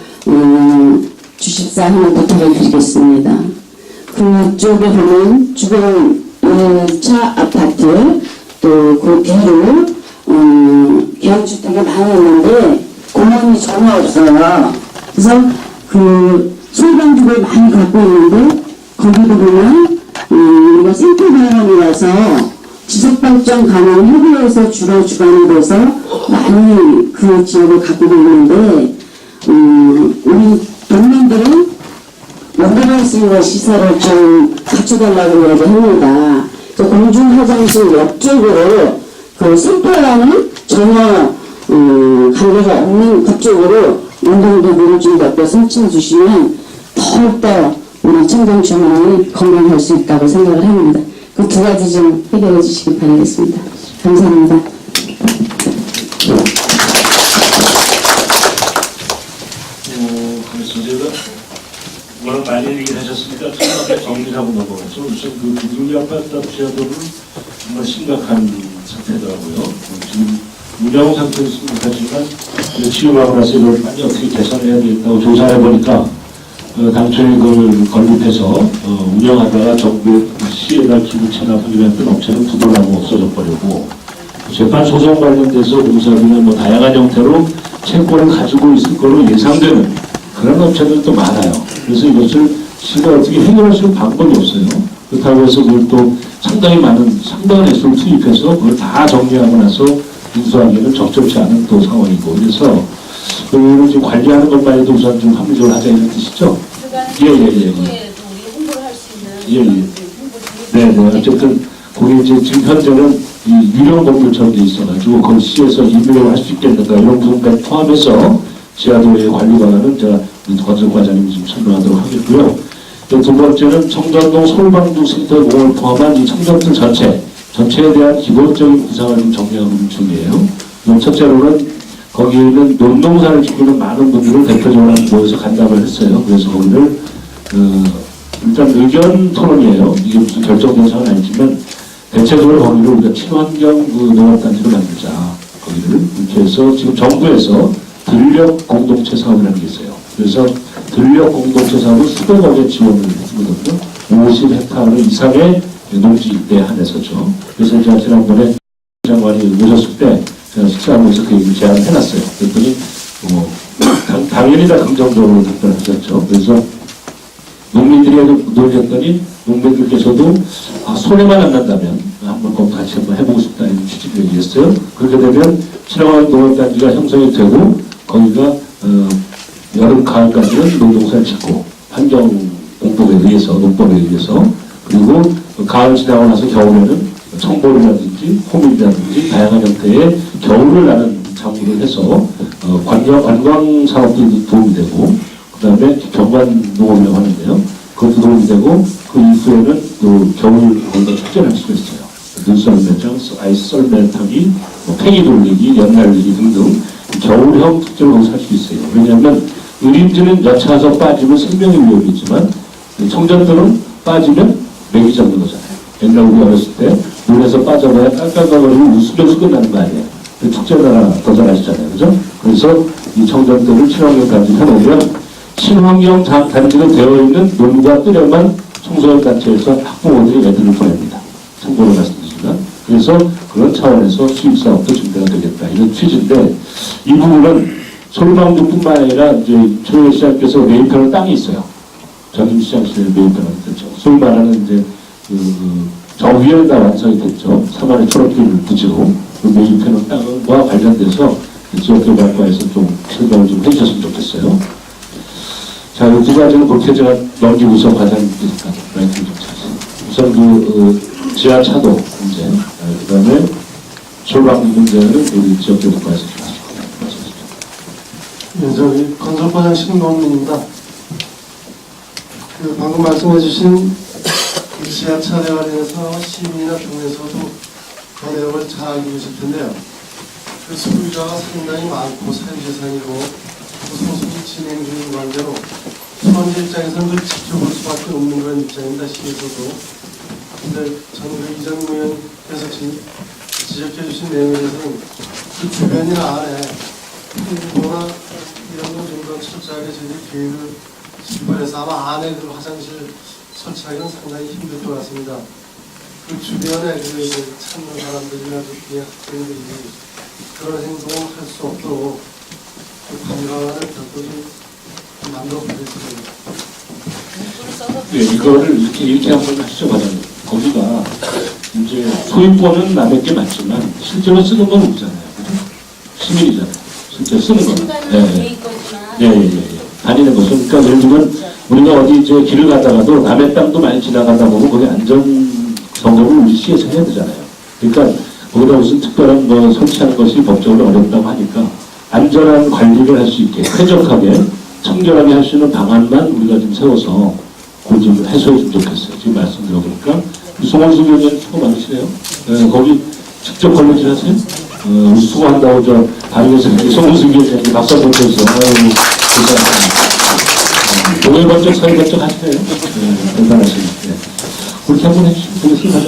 주십사 하는 부탁을 드리겠습니다. 그쪽에 보면 주변 1차 아파트 또 그 뒤로 계약주택이 많이 있는데 공원이 전혀 없어요. 그래서 그 솔방죽을 많이 갖고 있는데 거기도 보면 우리가 생태공원이라서 지속발전 가능 협의회에서 주로 주관이 돼서 많이 그 지역을 가꾸고 있는데 우리 동민들은 연결할 수 있는 시설을 좀 갖춰달라고 이야기합니다. 공중화장실 옆쪽으로 그 생태와는 전혀 관계가 없는 그쪽으로 운동도구를 좀 몇 개 설치해 주시면 더욱더 우리 청정 주민이 건강할 수 있다고 생각을 합니다. 그 두 가지 좀 해결해 주시기 바라겠습니다. 감사합니다. 많이 얘기를 하셨으니까 처음에 정리하고 넘어가죠. 우선 그 비둘기 아파트 지하도로는 정말 심각한 상태더라고요. 지금 운영 상태는 하지만 지금하고 나서 이걸 빨리 어떻게 개선해야 되겠다고 조사해보니까 당초에 그걸 건립해서 운영하다가 정부 시에다 기부채나 분리했던 업체는 부도나고 없어져 버리고 재판 소송 관련돼서 공사비는 뭐 다양한 형태로 채권을 가지고 있을 거로 예상되는 그런 업체들도 많아요. 그래서 이것을 시가 어떻게 해결할 수 있는 방법이 없어요. 그렇다고 해서 그걸 또 상당한 액수를 투입해서 그걸 다 정리하고 나서 인수하기는 적절치 않은 또 상황이고 그래서 그걸 지금 관리하는 것만 해도 우선 좀 합리적으로 하자 이런 뜻이죠? 예예예. 예예. 네네. 어쨌든 거기 이제 지금 현재는 이 유령 건물처럼 돼 있어가지고 거기 시에서 임대를 할 수 있겠는가 이런 부분까지 포함해서 지하도로의 관리 방안은 제가 건설과장님이 좀 설명하도록 하겠고요. 두 번째는 청전동 솔방두센터공을 포함한 이 청전동 전체에 대한 기본적인 구상을 좀 정리하고 있는 중이에요. 첫째로는 거기에는 논농사를 지키는 많은 분들을 대표적으로 모여서 간담을 했어요. 그래서 거기를 일단 의견 토론이에요. 이게 무슨 결정된 사항은 아니지만 대체적으로 거기를 우리가 친환경 농업단지로 만들자. 거기를 이렇게 해서 지금 정부에서 들녘 공동체 사업이라는 게 있어요. 그래서 들녘 공동체 사업을 수백억의 지원을 했거든요. 50헥타르 이상의 농지 입대에 한해서죠. 그래서 제가 지난번에 장관이 오셨을 때 제가 식사하면서 그 얘기를 제안을 해놨어요. 그랬더니 당연히 다 긍정적으로 답변하셨죠. 그래서 농민들이 논의했더니 농민들께서도 손해만 안 난다면 한번 같이 한번 해보고 싶다 이런 취지를 얘기했어요. 그렇게 되면 친환경 농업단지가 형성이 되고 거기가 여름 가을까지는 농동산을 짓고 환경 공법에 의해서 농법에 의해서 그리고 가을 지나고 나서 겨울에는 청보리라든지 호밀이라든지 다양한 형태의 겨울을 나는 작물을 해서 관광 사업도 도움이 되고 그 다음에 경관 농업이라고 하는데요. 그것도 도움이 되고 그 이후에는 또 겨울 거기다 축제를 할 수가 있어요. 눈썰 매장, 아이스 썰 매타기, 팽이 돌리기, 연날리기 등등 겨울형 축제를 거기서 할 수 있어요. 왜냐하면 의림지는 여차서 빠지면 생명의 위협이 있지만 청전들은 빠지면 맥이 잡는 거잖아요. 옛날 우리 어렸을 때 물에서 빠져봐야 깔깔거리고 웃으면서 끝나는 거 아니에요. 축제를 하나 더 잘하시잖아요. 그죠? 그래서 이 청전들을 친환경 단지 해놓으면 친환경 단지가 되어 있는 논과 뜰에만 청소년 단체에서 학부모들이 애들을 보냅니다. 참고로 말씀드리지만. 그래서 그런 차원에서 수입사업도 준비가 되겠다. 이런 취지인데 이 부분은 솔방도뿐만 아니라 이제 최효 시장께서 매입하는 땅이 있어요. 전임시장실에 매입하는 됐죠. 소위 말하는 이제 저 위에 다 완성이 됐죠. 3만의 초록길을 부지로 그 매입하는 땅과 관련돼서 지역개발과에서 좀 설명을 좀 해주셨으면 좋겠어요. 자, 이 두 가지는 그렇게 제가 넘기고서 과장님께서 말씀 좀 찾으세요. 우선 지하 차도 문제, 그 다음에 솔방도 문제는 우리 지역개발과에서 좀 하시고 말씀하시죠. 네, 저기 건설과장 신동민입니다. 방금 말씀해주신 지하철에 관해서 시민이나 동에서도 그 내용을 잘 알고 계실 텐데요. 그 소유자가 상당히 많고 사유재산이고 소송이 진행 중인 관계로 수원지 입장에서는 그걸 지켜볼 수밖에 없는 그런 입장입니다. 시에서도. 근데 저는 그 이정민 의원께서 지적해 주신 내용에 대해서는 그 주변이나 안에 뭐나 이런 걸 좀 더 철저하게 저희 계획을 집어내서 아마 안에 그 화장실 설치하기는 상당히 힘들 것 같습니다. 그 주변에 그 찾는 사람들이나 학생들이 그런 행동을 할 수 없도록 그 관광을 별도로 만들어 보겠습니다. 네, 이거를 이렇게 한번 하시죠, 과장님. 거기가 이제 소유권은 남의 게 맞지만 실제로 쓰는 건 우리잖아요. 그죠? 시민이잖아요. 실제 쓰는 거는. 네. 다니는 것은. 그러니까 예를 들면 우리가 어디 이제 길을 가다가도 남의 땅도 많이 지나가다 보면 거기 안전 점검을 우리 시에서 해야 되잖아요. 그러니까 거기다 무슨 특별한 뭐 설치하는 것이 법적으로 어렵다고 하니까 안전한 관리를 할 수 있게 쾌적하게 청결하게 할 수 있는 방안만 우리가 좀 세워서 그 좀 해소했으면 좋겠어요. 지금 말씀 들어보니까 송원수 의원님 수고 많으시네요. 거기 직접 관리질 하세요? 수고한다고 바르게서 송원수 의원님 박수 한번 쳐주세요. 감사합니다. 동해 번쩍 서해 번쩍 하시네요. 네, 대단하시네. 네. 그렇게 한번 해보겠습니다.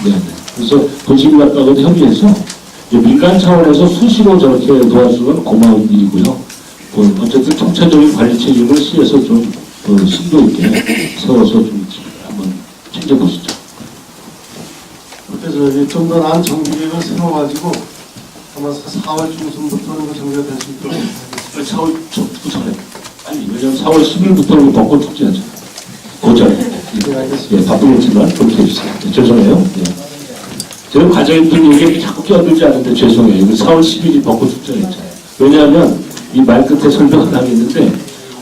네. 그래서 도시를 갖다가 협의해서 민간 차원에서 수시로 저렇게 도와주면 고마운 일이고요. 어쨌든 총체적인 관리 책임을 시에서 좀 심도 있게 세워서 좀 한번 챙겨보시죠. 그래서 좀 더 나은 정비계획을 세워가지고 아마 4월 중순부터는 그 정비가 될 수 있도록 4월 초부터 전에 아니 왜냐면 4월 10일부터 벚꽃 축제하죠. 고전에 예, 바쁘겠지만 그렇게 해주세요. 네, 죄송해요. 예. 제가 과장님들 얘기에 자꾸 끼어들지 않는데 죄송해요. 4월 10일이 벚꽃 축제가 있잖아요. 왜냐하면 이 말 끝에 설명을 하겠는데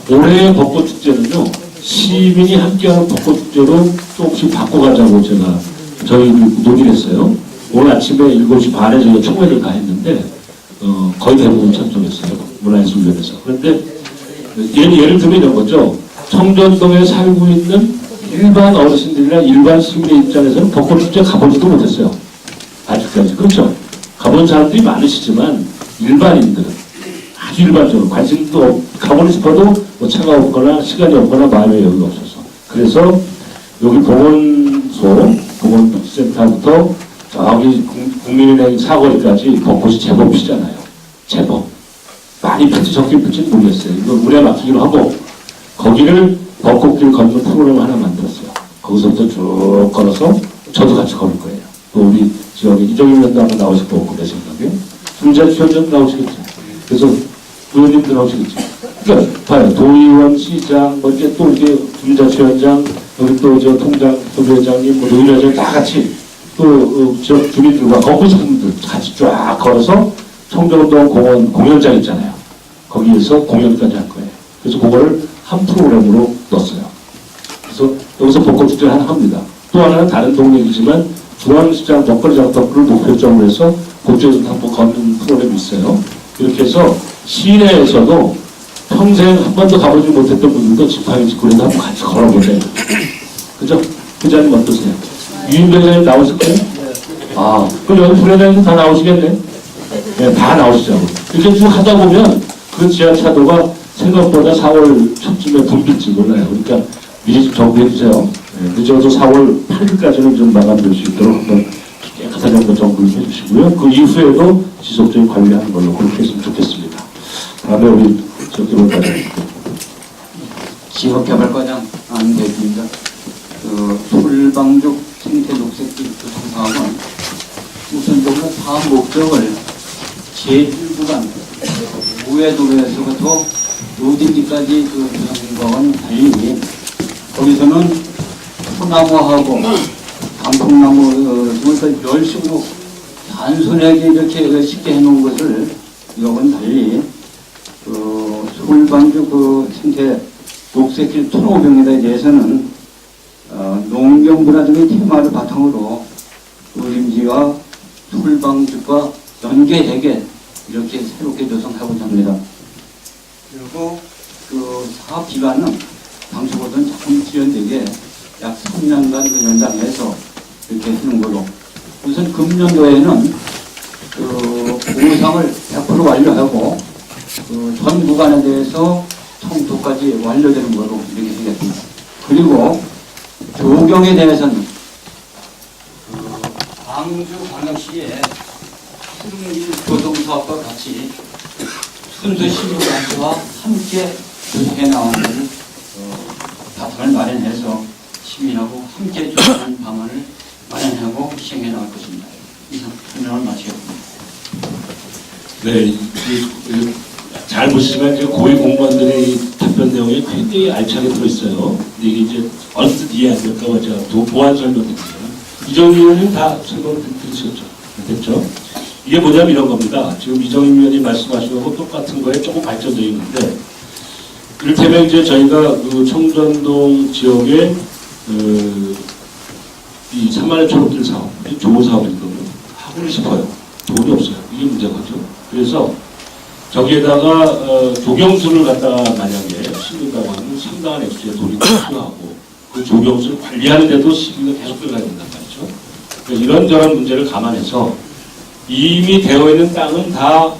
올해의 벚꽃 축제는요 시민이 함께하는 벚꽃 축제로 조금씩 바꿔가자고 제가 저희 논의를 했어요. 오늘 아침에 7시 반에 저희가 총회를 다 했는데 거의 대부분 참석했어요. 문화예술위원회에서. 그런데 예를 들면 이런 거죠. 청전동에 살고 있는 일반 어르신들이나 일반 시민의 입장에서는 벚꽃 축제 가보지도 못했어요. 아직까지. 그렇죠? 가본 사람들이 많으시지만 일반인들은 아주 일반적으로 관심도 가보고 싶어도 뭐 차가 없거나 시간이 없거나 마음의 여유가 없어서. 그래서 여기 보건센터부터 저기 국민은행 사거리까지 벚꽃이 제법 피잖아요. 제법. 많이 필지 적게 필지는 모르겠어요. 이거 물에 막히기로 하고 거기를 벚꽃길 걷는 프로그램 하나 만들었어요. 거기서부터 쭉 걸어서 저도 같이 걸을 거예요. 또 우리 지역에 이정임 위원도 한번 나오실 거고 내 생각에 김재현 나오시겠죠. 그래서 의원님도 나오시겠죠. 그러니까 봐요. 도의원, 시장, 뭐 이제 또 이게 주민자치위원장, 여기 또 저 통장, 도의회장님, 뭐 노인회장 다 같이 또 지역 주민들과 걷고 싶은 분들 같이 쫙 걸어서 청정동 공원 공연장 있잖아요. 거기에서 공연까지 할 거예요. 그래서 그거를 한 프로그램으로 넣었어요. 그래서 여기서 벚꽃 축제를 하나 합니다. 또 하나는 다른 동네이지만 중앙시장 먹거리 장터를 목표점으로 해서 그쪽에서 한번 걷는 프로그램이 있어요. 이렇게 해서 시내에서도 평생 한 번도 가보지 못했던 분들도 지팡이 짚고라도 한번 같이 걸어보세요. 그죠? 회장님 어떠세요? 유인 회장님 나오실 거예요? 아, 그럼 여기 부회장님도 다 나오시겠네? 네, 다 나오시자고. 이렇게 쭉 하다 보면 그 지하차도가 생각보다 4월 초쯤에 붐빌지 몰라요. 그러니까 미리 좀 정비해 주세요. 네, 늦어도 4월 8일까지는 좀 마감될 수 있도록 한번 깨끗하게 한번 정비를 해주시고요. 그 이후에도 지속적인 관리하는 걸로 그렇게 했으면 좋겠습니다. 다음에 우리 기업개발과장. 지역개발과장 안대입니다. 풀방죽 생태 녹색길 구성사업은 우선적으로 사업 목적을 제1구간 우회도로에서부터 노진지까지 그 구성과는 달리 거기서는 소나무하고 단풍나무 그러니까 열식으로 단순하게 이렇게 쉽게 해놓은 것을 이거는 달리 서울방주 그 생태 녹색길 토로병에 대해서는 농경문화적인 테마를 바탕으로 의림지와 서울방주과 연계되게 이렇게 새롭게 조성하고자 합니다. 그리고 그 사업 기간은 당초보다는 조금 지연되게 약 3년간 그 연장해서 이렇게 하는 걸로 우선 금년도에는 그 보상을 100% 완료하고 전 구간에 대해서 청토까지 완료되는 걸로 이렇게 되겠습니다. 그리고 조경에 대해서는 광주광역시의 푸른길 교통사업과 같이 순수 시민단체와 함께 조성해 나오는 바탕을 마련해서 시민하고 함께 조성하는 방안을 마련하고 시행해 나갈 것입니다. 이상 설명을 마치겠습니다. 네, 잘 보시지만 이제 고위 공무원들의 답변 내용이 굉장히 알차게 들어있어요. 근데 이게 이제 언뜻 이해 안 될까봐 제가 보완 설명드립니다. 이정희 의원님 다 설명을 들으셨죠? 됐죠? 이게 뭐냐면 이런 겁니다. 지금 이정희 의원이 말씀하신 거하고 똑같은 거에 조금 발전되어 있는데, 이를테면 이제 저희가 그 청전동 지역에 이 3만원 초록길 사업, 좋은 사업이거든요. 하고 싶어요. 돈이 없어요. 이게 문제거죠. 그래서 저기에다가 조경수를 갖다가 만약에 심는다고 하면 상당한 액수의 돈이 필요하고 그 조경수를 관리하는 데도 시기가 계속 들어가야 된단 말이죠. 그러니까 이런저런 문제를 감안해서 이미 되어 있는 땅은 다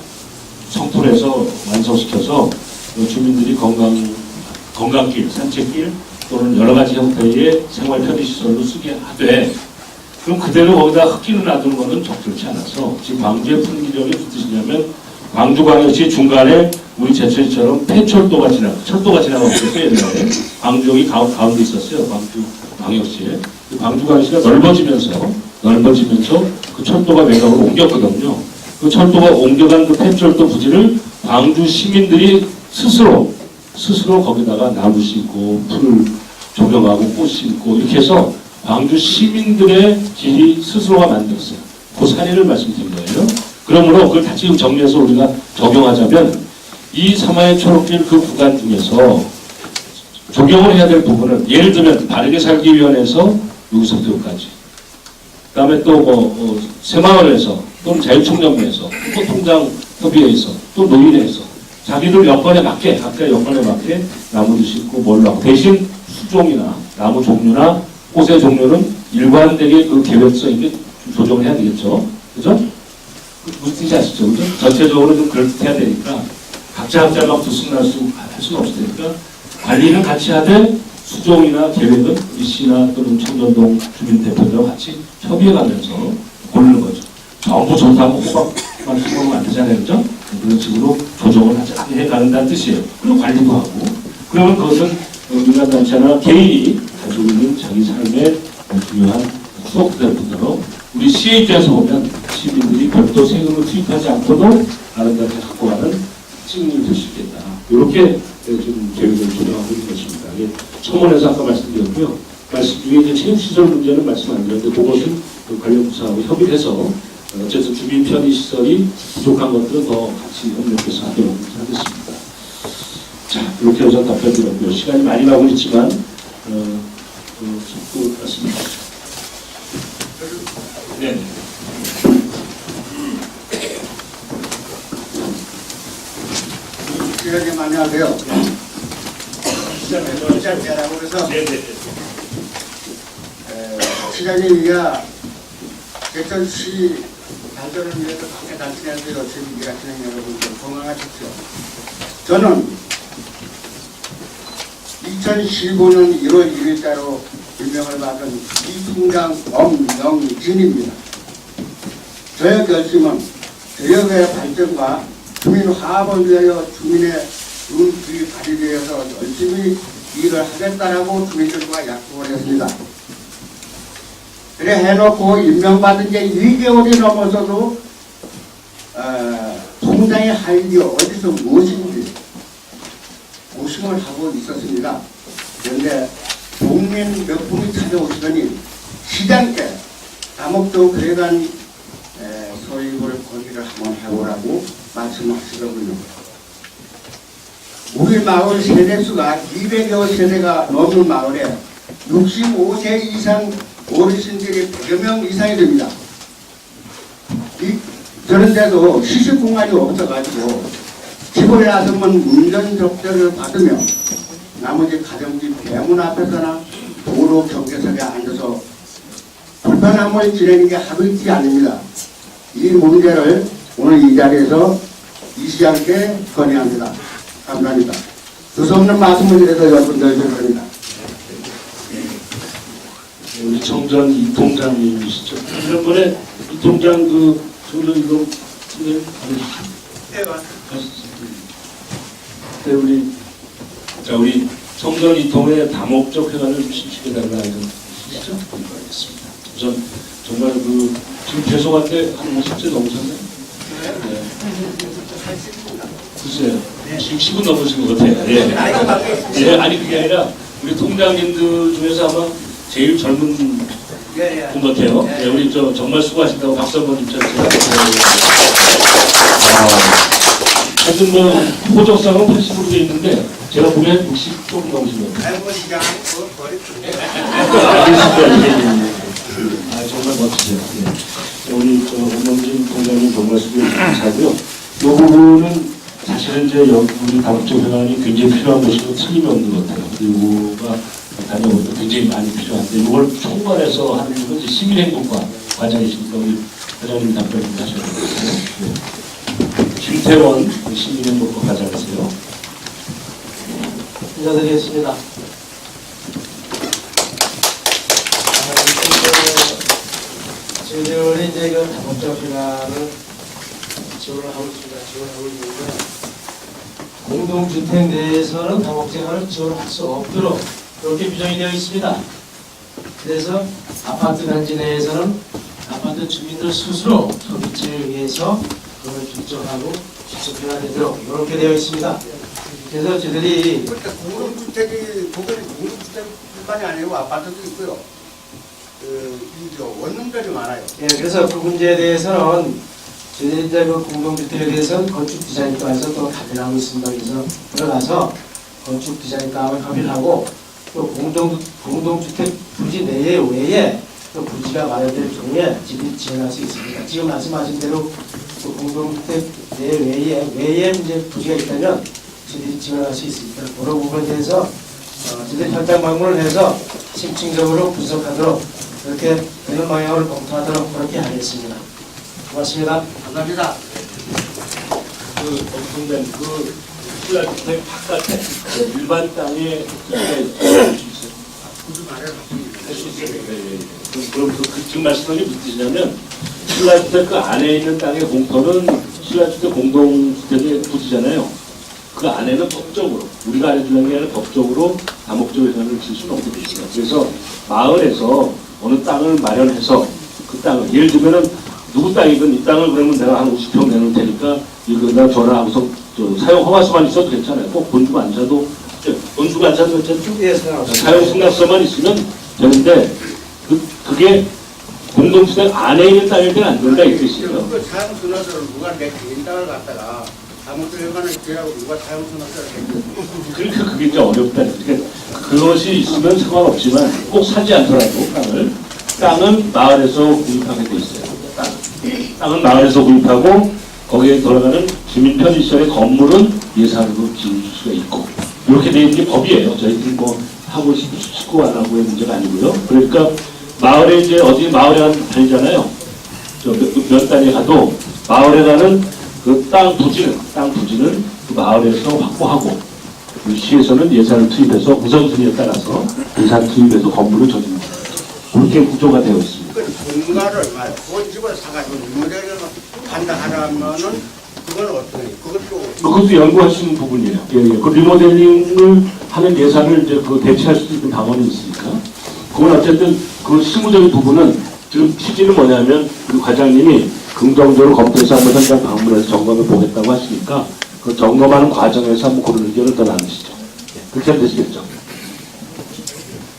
성토해서 완성시켜서 주민들이 건강 건강길, 산책길 또는 여러 가지 형태의 생활 편의시설로 쓰게 하되 그럼 그대로 거기다 흙길을 놔두는 것은 적절치 않아서 지금 광주의 풍기력이 무슨 뜻이냐면 광주광역시 중간에 우리 제천시처럼 폐철도가 철도가 지나가고 있었어요. 옛날에 광주역이 가운데 있었어요. 광주광역시에. 광주광역시가 넓어지면서 그 철도가 외곽으로 옮겼거든요. 그 철도가 옮겨간 그 폐철도 부지를 광주 시민들이 스스로 거기다가 나무 심고 풀 조경하고 꽃 심고 이렇게 해서 광주 시민들의 길이 스스로가 만들었어요. 그 사례를 말씀드린 거예요. 그러므로 그걸 다시 정리해서 우리가 적용하자면 이 삼화의 초록길 그 구간 중에서 적용을 해야 될 부분은 예를 들면 바르게 살기 위원회에서 여기서부터 여기까지 그 다음에 또 새마을에서 또는 자유총연맹에서 또 통장협의회에서 또 노인회에서 자기들 여건에 맞게 각자의 여건에 맞게 나무도 심고 뭘로 하고 대신 수종이나 나무 종류나 꽃의 종류는 일관되게 그 계획서 있게 조정을 해야 되겠죠. 그죠? 무슨 뜻인지 아시죠? 그죠? 전체적으로 좀 그럴듯해야 되니까 각자 막 두승날 할 수는 없으니까 관리는 같이 하되 수종이나 계획은 우리 시나 또는 청년동 주민 대표들과 같이 협의해가면서 고르는 거죠. 전부 좋다고 호박만 심으면 안 되잖아요. 그죠? 그런 식으로 조정을 해가는다는 뜻이에요. 그리고 관리도 하고 그러면 그것은 민간단체나 개인이 가지고 있는 자기 삶의 중요한 수업들부터 우리 시의 입장에서 보면 시민들이 별도 세금을 투입하지 않고도 아름답게 갖고 가는 측면이 될 수 있겠다. 이렇게 좀 계획을 조정하고 있는 것입니다. 첨언해서 아까 말씀드렸고요. 말씀 중에 이제 체육시설 문제는 말씀 안 드렸는데 그것은 관련 부서하고 협의를 해서 어쨌든 주민 편의시설이 부족한 것들은 더 같이 협력해서 하도록 하겠습니다. 자, 이렇게 해서 답변 드렸고요. 시간이 많이 가고 있지만 속도 말씀 주시죠. 네. 시장님 안녕하세요. 시장님이라고 그래서 시장님이야 대천시 발전을 위해서 밖에 단신해서 열심히 일하시는 여러분들 건강하십시오. 저는 2015년 1월 1일자로 임명을 받은 이통장 엄영진입니다. 저의 결심은 지역의 발전과 주민 화합을 위하여 주민의 눈귀 발휘를 위해서 열심히 일을 하겠다라고 주민들과 약속을 했습니다. 그래 해놓고 임명받은 지 2개월이 넘어서도 통장의 하인이 어디서 무엇인지 고심을 하고 있었습니다. 그런데 농민 몇 분이 찾아오시더니 시장께 다목적 회관 소입을 건의를 한번 해보라고 말씀하시더군요. 우리 마을 세대수가 200여 세대가 넘는 마을에 65세 이상 어르신들이 100여 명 이상이 됩니다. 그런데도 시식공간이 없어가지고 집을 나서면 운전 접대를 받으며 나머지 가정집 대문 앞에서나 도로 경계석에 앉아서 불편함을 지내는 게 하루 있지 않습니다. 이 문제를 오늘 이 자리에서 이 시장께 건의합니다. 감사합니다. 두서없는 말씀을 드려서 여러분들 죄송합니다. 우리 청전 이통장님이시죠? 지난번에 이통장 그 청전 이동 팀장님 네, 우리 청전 이통의 다목적 회관을 신축해달라는 것이죠? 알겠습니다. 우선 정말 지금 배송할 때 한 50세 넘으셨나요? 네. 글쎄요. 60은 넘으신 것 같아요. 예. 예, 아니 그게 아니라 우리 통장님들 중에서 아마 제일 젊은 분 같아요. 예, 우리 정말 수고하신다고 박수 한번 좀 쳐주세요. 하여튼 호적상은 80으로 돼 있는데 제가 보기엔 60 조금 넘으신 것 같아요. 아이고 시장 정말 멋지세요. 예. 우리 엄영진 통장님 정말 수고하고요. 이 부분은 사실은 이제 우리 다목적 회관이 굉장히 필요한 것이고 틀림이 없는 것 같아요. 그리고가 다녀보면 굉장히 많이 필요한데 이걸 총괄해서 하는 건 이제 시민행복과 과장이시니까 우리 과장님 답변 좀 하셔야 될 것 같아요. 네. 김태원 시민행복과 과장이세요. 인사드리겠습니다. 저희들이 이제 그 다목적 비난을 지원을 하고 있습니다. 지원하고 있는데, 공동주택 내에서는 다목재산을 지원할 수 없도록 그렇게 규정이 되어 있습니다. 그래서 아파트 단지 내에서는 아파트 주민들 스스로 소비층을 위해서 그걸 결정하고 지속해야 되도록 이렇게 되어 있습니다. 그래서 저희들이 그러니까 공동주택이 공동주택뿐만이 아니고 아파트도 있고요. 원룸들이 많아요. 예, 그래서 그 문제에 대해서는 저희들이 이제 그 공동주택에 대해서는 건축 디자인과에서 또 답변을 하고 있습니다. 그래서 들어가서 건축 디자인과와 협의를 하고 또 공동주택 부지 내에 외에 또 부지가 마련될 경우에 집이 지원할 수 있습니다. 지금 말씀하신 대로 또 공동주택 내 외에 이제 부지가 있다면 저희들이 지원할 수 있습니다. 그런 부분에 대해서 저희들이 현장 방문을 해서 심층적으로 분석하도록 그렇게 되는 방향으로 검토하도록 그렇게 하겠습니다. 고맙습니다. 감사합니다. 엄청난 플라스틱 바깥에 일반 땅에 할수 있어요. 할수 있어요. 그럼 지금 말씀하신 게 무슨 뜻이냐면 신라주택 그 안에 있는 땅의 공터는 신라주택 공동주택의 부지잖아요. 그 안에는 법적으로 우리가 알려주는 게 아니라 법적으로 다목적 예산을 질 수는 없게 돼 있습니다. 그래서 마을에서 어느 땅을 마련해서 그 땅을 예를 들면은 누구 땅이든 이 땅을 그러면 내가 한 50평 내놓을 테니까 이거 내가 전화하고서 사용 허가서만 있어도 괜찮아요. 꼭 본주가 안 사도 본주가 안 사도 괜찮죠. 사용 승낙서만 있으면 되는데 그게 공동주택 안에 있는 땅일 때는 안 된다 이 뜻이에요. 그 사용승낙서를 누가 내 개인 땅을 갖다가 아무튼 일반을 기하고 누가 사용승낙서를 했죠. 그러니까 그게 이제 어렵다. 그러니까 그것이 있으면 상관없지만 꼭 사지 않더라도 땅은 마을에서 구입하게 돼 있어요. 땅은 마을에서 구입하고 거기에 들어가는 주민 편의시설의 건물은 예산으로 지을 수가 있고 이렇게 돼 있는 게 법이에요. 저희들이 뭐 하고 싶고 안 하고의 문제가 아니고요. 그러니까 마을에 이제 어디 마을에 다니잖아요. 몇 단에 가도 마을에 가는 그 땅 부지는 그 마을에서 확보하고 그 시에서는 예산을 투입해서 우선순위에 따라서 예산 투입해서 건물을 조집니다. 그렇게 구조가 되어 있습니다. 공가를 본집을 사가지고 리모델링을 한다 하려면은 그건 어떻게? 그것도 연구할 수 있는 부분이에요. 예. 그 리모델링을 하는 예산을 이제 그 대체할 수 있는 방안이 있으니까. 그건 어쨌든 그 실무적인 부분은 지금 취지는 뭐냐면 우리 과장님이 긍정적으로 검토해서 한번 현장 방문해서 점검해 보겠다고 하시니까 그 점검하는 과정에서 한번 그런 의견을 더 나누시죠. 예. 그렇게 하면 되시겠죠?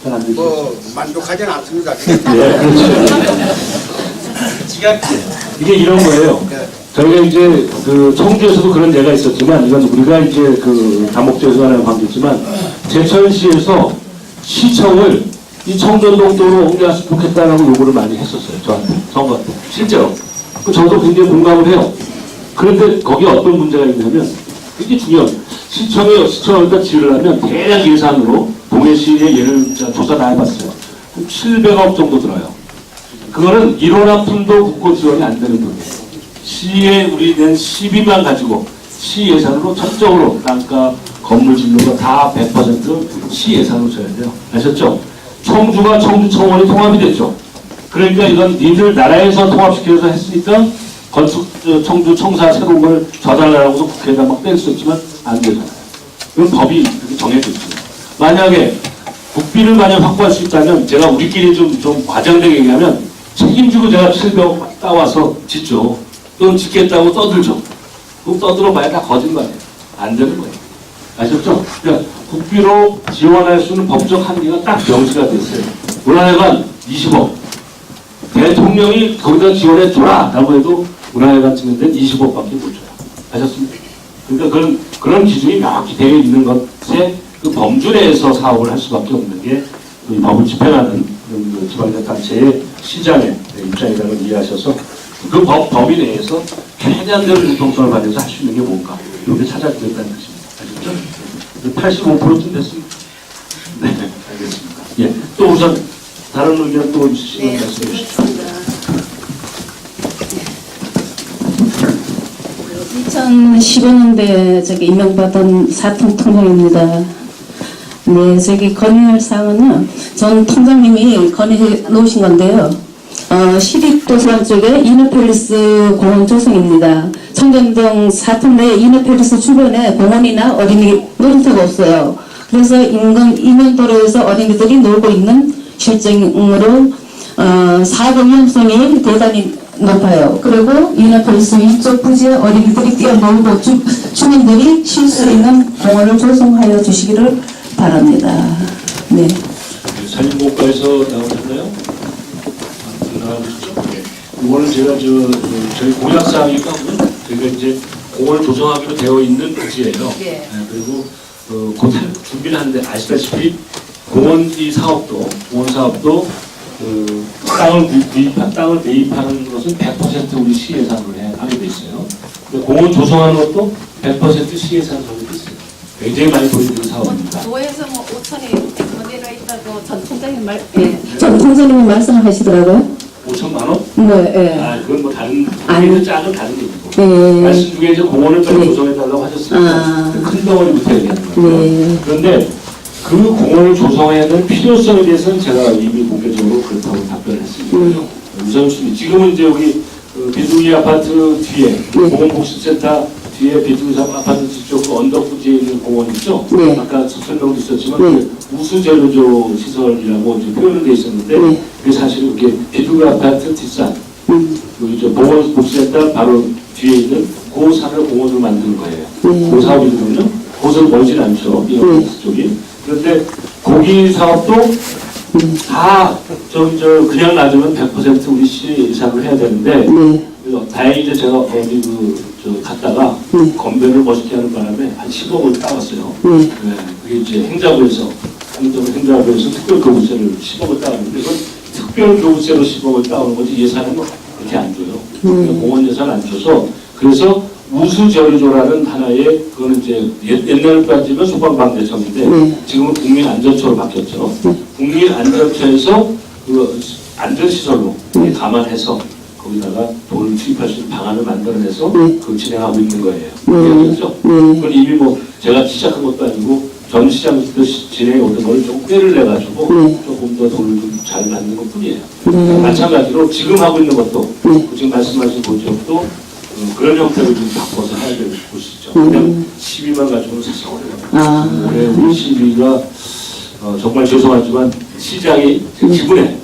잘 안 되시죠? 만족하지는 않습니다. 예, 그렇죠. 이게 이런 거예요. 저희가 이제 그 청주에서도 그런 예가 있었지만 이건 우리가 이제 그 다목적에서 하는 관계지만 제천시에서 시청을 이 청전동 쪽으로 옮겨왔으면 좋겠다라고 요구를 많이 했었어요. 저한테 선거 때 실제로. 저도 굉장히 공감을 해요. 그런데 거기에 어떤 문제가 있냐면 이게 중요해요. 시청을 일단 지으려면 대략 예산으로 동해시의 예를 조사 다 해봤어요. 한 700억 정도 들어요. 그거는 1원 한 푼도 국고 지원이 안 되는 돈이에요. 시에 우리 낸 시비만 가지고 시 예산으로 전적으로 땅가 건물 짓는 거 다 100% 시 예산으로 줘야 돼요. 아셨죠? 청주가 청주청원이 통합이 됐죠. 그러니까 이건 니들 나라에서 통합시켜서 했으니까 건축 청주 청사 새로운 걸 줘달라고 국회에다 막 뗄 수 있지만 안 되잖아요. 이건 법이 이렇게 정해져 있습니다. 만약에 국비를 만약 확보할 수 있다면 제가 우리끼리 좀 과장되게 얘기하면 책임지고 제가 700억 따와서 짓죠. 또는 짓겠다고 떠들죠. 그럼 떠들어봐야 다 거짓말이에요. 안 되는 거예요. 아셨죠? 그러니까 국비로 지원할 수 있는 법적 한계가 딱 명시가 됐어요. 문화회관 20억. 대통령이 거기다 지원해줘라 라고 해도 문화회관 찍는 데는 20억밖에 못 줘요. 아셨습니까? 그러니까 그런 기준이 명확히 되어 있는 것에 그 범주 내에서 사업을 할 수밖에 없는 게 이 법을 집행하는 그 지방자치단체의 시장의 입장이라는 걸 이해하셔서 그 법이 내에서 최대한 대로 융통성을 가져서 할 수 있는 게 뭔가 이렇게 찾아주겠다는 뜻입니다. 아셨죠? 85%쯤 됐습니다. 네, 알겠습니다. 예, 또 우선 다른 의견 또 있으시면 말씀해 주시죠. 2015년도에 임명받은 사통통령입니다. 네, 저기 건의할 사항은요, 전 통장님이 건의해 놓으신 건데요. 시립도서관 쪽에 이너팰리스 공원 조성입니다. 청정동 4톤 내 이너팰리스 주변에 공원이나 어린이 놀이터가 없어요. 그래서 인근 이면도로에서 어린이들이 놀고 있는 실정으로 사고 위험성이 대단히 높아요. 그리고 이너팰리스 위쪽 부지에 어린이들이 뛰어놀고 주민들이 쉴 수 있는 공원을 조성하여 주시기를 바랍니다. 네. 산림공과에서 나오셨나요? 나와주시죠. 네. 이거는 제가 저희 공약사항이니까 저희가 이제 공원을 조성하기로 되어 있는 부지예요. 네, 그리고 곧 준비를 하는데 아시다시피 공원 사업도 땅을 매입하는 것은 100% 우리 시 예산으로 하게 돼 있어요. 공원 조성하는 것도 100% 시 예산으로 하게 돼 있어요. 굉장히 많이 보이는 사업입니다. 도에서 뭐 5천이 건의가 있다고 전 총장님 전 통장님이 말씀하시더라고요. 5천만 원? 네, 예. 아, 그건 뭐 다른, 아니. 작은 다른 얘기고. 네. 말씀 중에 이제 공원을 좀 네. 조성해달라고 하셨으니까 아. 큰 덩어리부터 얘기하는 거예요. 네. 그런데 그 공원을 조성해야 되는 필요성에 대해서는 제가 이미 공개적으로 그렇다고 답변을 했습니다. 우선순위. 지금은 이제 여기 비둘기 아파트 뒤에, 공원복지센터 뒤에 비둘기 아파트 뒤쪽 그 언덕 부지에 있는 공원 있죠? 네. 아까 설명도 있었지만 네. 그 우수재료조 시설이라고 이제 표현은 돼 있었는데 네. 그게 사실은 이렇게 비둘기 아파트 뒷산 여기 저 보건복지센터 바로 뒤에 있는 그 산을 공원으로 만드는 거예요. 그 사업이거든요. 거기서 멀진 않죠. 이 쪽이. 그런데 거기 사업도 다 그냥 놔두면 100% 우리 시 예산을 해야 되는데 그래서 다행히 이제 제가 어디 갔다가 건배를 멋있게 하는 바람에 한 10억을 따왔어요. 네, 그게 이제 행자부에서 특별교부세를 10억을 따왔는데 그건 특별교부세로 10억을 따오는 거지 예산은 그렇게 안 줘요. 공원 예산 안 줘서 그래서 우수재료조라는 하나의 그거는 이제 옛날 따지면 소방방대청인데 지금은 국민안전처로 바뀌었죠. 국민안전처에서 그 안전시설로 감안해서 거기다가 돈을 투입할 수 있는 방안을 만들어내서 그걸 진행하고 있는 거예요. 그렇죠? 그건 이미 뭐 제가 시작한 것도 아니고 전 시장부터 진행해 오던 걸 좀 꾀를 내가지고 조금 더 돈을 좀 잘 만든 것 뿐이에요. 마찬가지로 지금 하고 있는 것도 지금 말씀하신 보직도 그런 형태로 좀 바꿔서 해야 될 것이죠. 그냥 시비만 가지고는 사실 어려워요. 올해 우리 시비가 정말 죄송하지만 시장이 제 기분에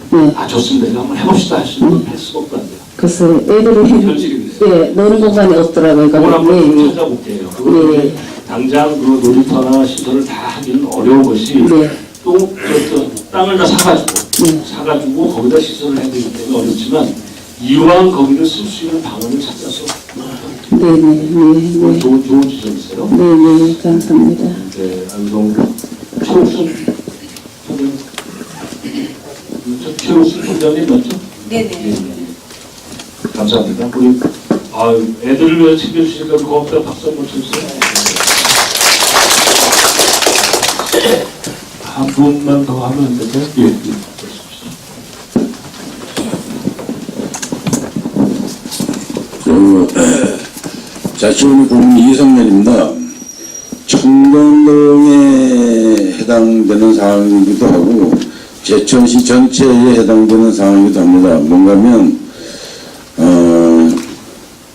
좋습니다. 이거 한번 해봅시다 하시는 할 수밖에 안 돼요. 글쎄, 애들이 노는 공간이 없더라고요. 그걸 한번 찾아볼게요. 그거는 당장 그 놀이터나 시설을 다 하기는 어려운 것이 또 땅을 다 사가지고 거기다 시설을 해야 되기 때문에 어렵지만 이왕 거기를 쓸 수 있는 방안을 찾아서 좋은 지점이세요. 네네, 감사합니다. 네, 너무 최옥순 총장님 맞죠? 네네. 감사합니다. 우리 애들을 위해 챙겨주시니까 고맙다 박수 한번 쳐주세요. 한 분만 더 하면 안 될까요? 예. 자치구미 국민 이성렬입니다. 청담동에 해당되는 상황이기도 하고 제천시 전체에 해당되는 상황이기도 합니다. 뭔가면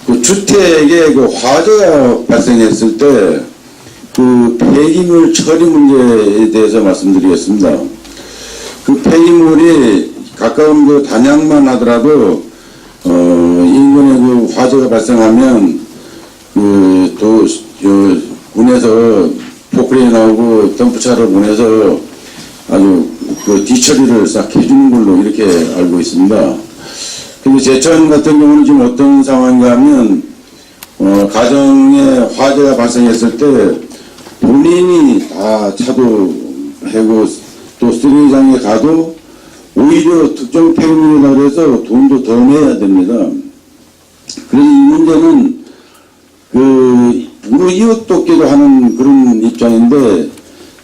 그 주택에 그 화재가 발생했을 때 그 폐기물 처리 문제에 대해서 말씀드리겠습니다. 그 폐기물이 가까운 그 단양만 하더라도 인근에 그 화재가 발생하면 군에서 포크레인 나오고 덤프차를 보내서 아주 그 뒤처리를 싹 해주는 걸로 이렇게 알고 있습니다. 그리고 제천 같은 경우는 지금 어떤 상황인가 하면 가정에 화재가 발생했을 때 본인이 다 차도 해고 또 쓰레기장에 가도 오히려 특정 폐기물이라 그래서 돈도 더 내야 됩니다. 그래서 이 문제는 우리 이웃 돕기도 하는 그런 입장인데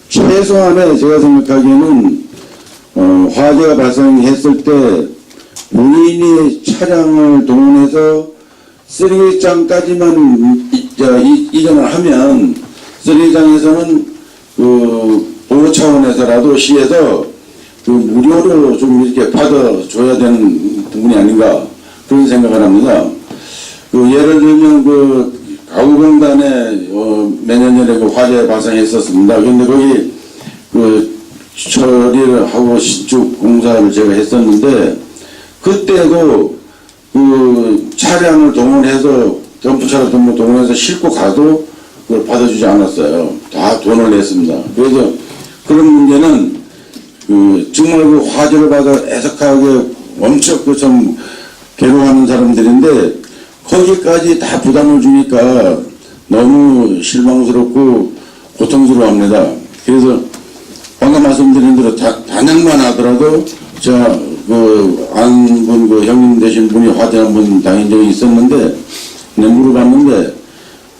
최소한의 제가 생각하기에는 화재가 발생했을 때 본인이 차량을 동원해서 쓰레기장까지만 이전을 하면 쓰레기장에서는 그 도로 차원에서라도 시에서 그 무료로 좀 이렇게 받아줘야 되는 부분이 아닌가 그런 생각을 합니다. 그 예를 들면 그 가구공단에 매년 전에 그 화재 발생했었습니다. 그런데 거기 그 처리를 하고 신축 공사를 제가 했었는데 그때도 그 차량을 동원해서 점프차를 동원해서 싣고 가도 그걸 받아주지 않았어요. 다 돈을 냈습니다. 그래서 그런 문제는 그 정말 그 화재를 받아 애석하게 엄청 그 좀 괴로워하는 사람들인데 거기까지 다 부담을 주니까 너무 실망스럽고 고통스러워합니다. 그래서 방금 말씀드린 대로 단양만 하더라도 제가 그 안분 그 형님 되신 분이 화재 한번 당한 적이 있었는데 물어봤는데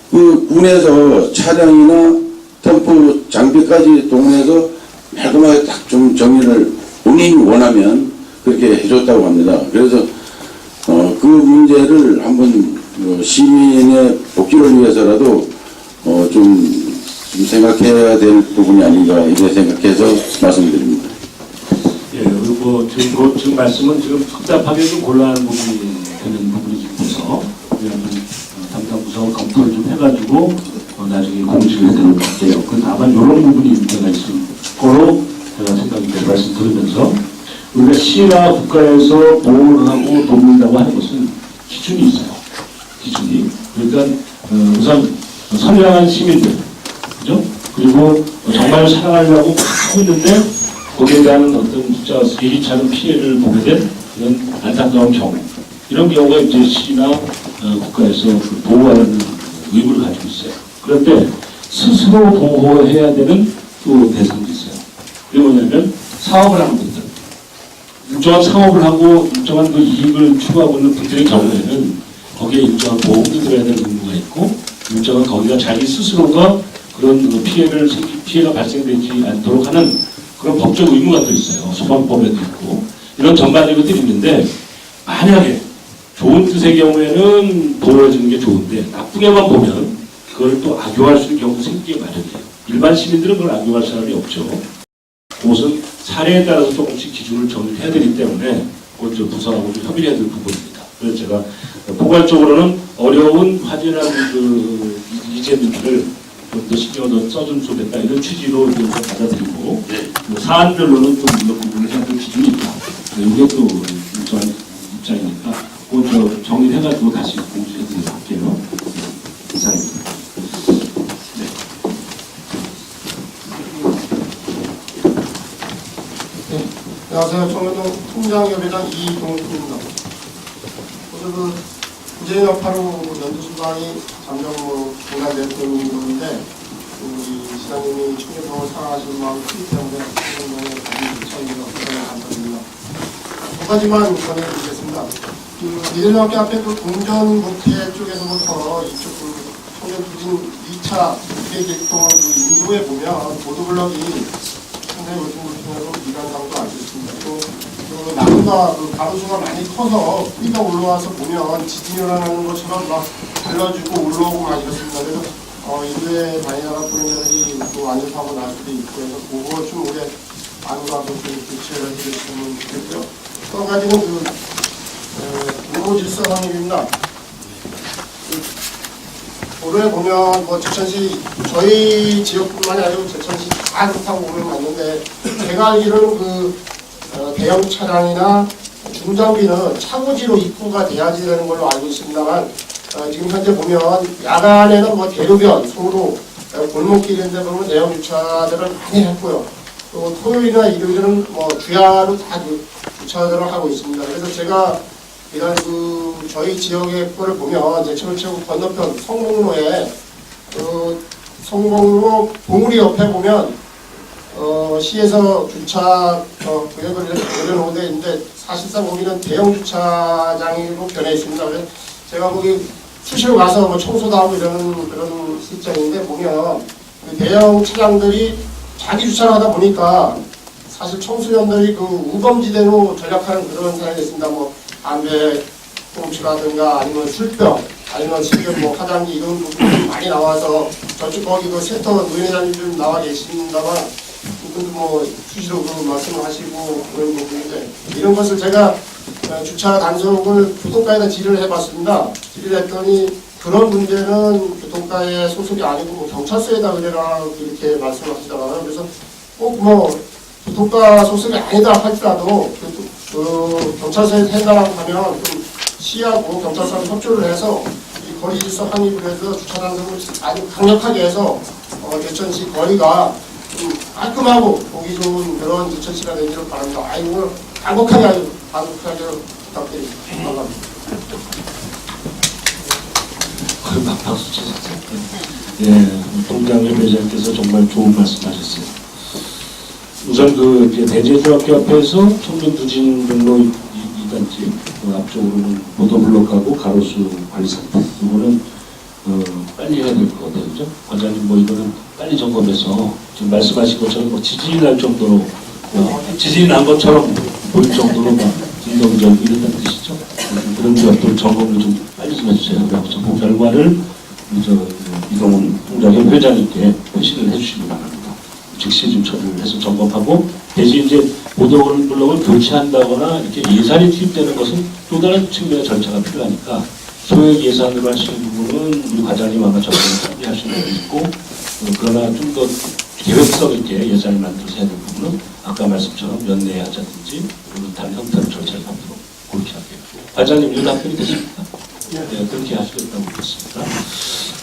그 군에서 차량이나 덤프 장비까지 동원해서 깔끔하게 딱 좀 정리를 본인이 원하면 그렇게 해줬다고 합니다. 그래서 그 문제를 한번 시민의 복지를 위해서라도 좀 생각해야 될 부분이 아닌가 이렇게 생각해서 말씀드립니다. 예, 그리고 지금 말씀은 지금 복잡하게 좀 곤란한 부분이 되는 부분이 있어서 담당 부서 검토를 좀 해가지고 나중에 공식을 해야 될 것 같아요. 그 다만 이런 부분이 문제가 있을 거로 제가 생각이 돼서 말씀 들으면서 우리가 시나 국가에서 보호를 하고 돕는다고 하는 것은 기준이 있어요. 기준이. 그러니까 우선 선량한 시민들, 그죠? 그리고 정말 사랑하려고 하고 있는데 거기에 대한 어떤 진짜 예기치 피해를 보게 된 그런 안타까운 경우, 이런 경우가 이제 시나 국가에서 그 보호하는 의무를 가지고 있어요. 그런데 스스로 보호해야 되는 또 대상도 있어요. 그게 뭐냐면 사업을 하는 분들, 일정한 사업을 하고 일정한 그 이익을 추구하고 있는 분들의 경우에는 거기에 일정한 보험도 들어야 되는 의무가 있고, 일정한 거기가 자기 스스로가 그런 피해가 발생되지 않도록 하는 그런 법적 의무가 또 있어요. 소방법에도 있고 이런 전반적인 것들이 있는데, 만약에 좋은 뜻의 경우에는 보호해주는 게 좋은데 나쁘게만 보면 그걸 또 악용할 수 있는 경우도 생기게 마련이에요. 일반 시민들은 그걸 악용할 사람이 없죠. 그것은 사례에 따라서 조금씩 기준을 정립해야 되기 때문에 그건 좀 부서하고 좀 협의해야 될 부분입니다. 그래서 제가 포괄적으로는 어려운 화재라는 그 이재민들을 좀 더 신경을 더 써주면 좋겠다 이런 취지로 좀 받아들이고, 사안별로는 좀 이런 부분을 해야 될 기준이 있다. 이게 또 일정한 입장이니까 그거 정리해가지고 다시 공지해드리도록 할게요. 이상입니다. 안녕하세요. 청년동 통장협의장 이동훈입니다. 오늘 이재명 8호 연두수방이 잠정 중단됐던 건데, 우리 시장님이 청년동을 사랑하시는 마음이 크기 때문에 청년동에 많이 차이가 없다는 감사드립니다. 두 가지만 전해드리겠습니다. 이재명 앞에 그 동전국회 쪽에서부터 이쪽 그 청년부진 2차 국회계획동 그 인도에 보면 보도블럭이 상당히 울퉁불퉁해서 미관상도 알고 있습니다. 또 나무가 그 가로수가 많이 커서 뿌리가 올라와서 보면 지진이 일어나는 것처럼 막 갈라지고 올라오고 막 이렇습니다. 그래서 인도에 다니다가 보행자들이 또 안전사고 날 수도 있고 해서 그거 좀 올해 안가서 좀 교체를 해주시면 좋겠고요. 또 한 가지는 도로질서 상립입니다. 도로에 보면 뭐 제천시 저희 지역뿐만이 아니고 제천시 다 그렇다고 보면 맞는데, 제가 알기로는 그 대형 차량이나 중장비는 차고지로 입구가 돼야지 되는 걸로 알고 있습니다만, 지금 현재 보면 야간에는 뭐 대로변, 소로, 골목길인데 보면 대형 주차들을 많이 했고요. 또 토요일이나 일요일은 뭐 주야로 다 주차들을 하고 있습니다. 그래서 제가 이런 저희 지역의 거를 보면 제천울체육 건너편 성공로에 성공로 봉우리 옆에 보면 시에서 주차 구역을 이렇게 내려놓은 데 있는데, 사실상 거기는 대형 주차장으로 변해 있습니다. 그래서 제가 거기 수시로 가서 뭐 청소도 하고 이러는 그런 실정인데, 보면 대형 차량들이 자기 주차를 하다 보니까 사실 청소년들이 그 우범지대로 전락하는 그런 상황이 있습니다. 뭐 담배 꽁초라든가 아니면 술병, 아니면 지금 뭐 화장지 이런 부분이 많이 나와서 저쪽 거기 그 센터 노인회장님 좀 나와 계십니다만, 이분도 뭐 수시로 말씀을 하시고 그런 부분인데 이런 것을 제가 주차 단속을 교통과에다 질의를 해봤습니다. 질의를 했더니 그런 문제는 교통과에 소속이 아니고 뭐 경찰서에다 의뢰라 이렇게 말씀을 하시더라고요. 그래서 꼭 뭐 교통과 소속이 아니다 할지라도 그 경찰서에 해달라고 하면 좀 시하고 경찰서랑 협조를 해서 이 거리 질서 확립을 해서 주차 단속을 아주 강력하게 해서 예천시 거리가 좀 깔끔하고 보기 좋은 그런 예천시가 되기를 바랍니다. 오늘 간곡하게 아주 간곡하게 부탁드립니다. 감사합니다. 박수 치세요. 예, 동장회 회장께서 정말 좋은 말씀하셨어요. 우선 그 대제중학교 앞에서 청년부진등로 2단지 그 앞쪽으로는 보도블록하고 가로수 관리상태 이거는 빨리 해야 될 것 같아요. 그죠? 관장님 뭐 이거는 빨리 점검해서 지금 말씀하신 것처럼 뭐 지진이 날 정도로 지진이 난 것처럼 보일 정도로 막 진동전 이런다는 뜻이죠. 그런 것들 점검을 좀 빨리 좀 해주세요. 그래서 그 결과를 이동훈 통장회 회장님께 회신을 해주시기 바랍니다. 즉시 좀 처리를 해서 점검하고 대신 이제 보도블록을 교체한다거나 이렇게 예산이 투입되는 것은 또 다른 측면의 절차가 필요하니까 소액 예산으로 하시는 부분은 우리 과장님 아마 적극 참여하시는 분 있고 그러나 좀 더 계획성 있게 예산을 만들어서 해야 될 부분은 아까 말씀처럼 연내하자든지 다른 형태로 절차를 하도록 그렇게 할게요. 과장님 이런 답변이 되십니까? 네, 그렇게 하시겠다고 믿습니다.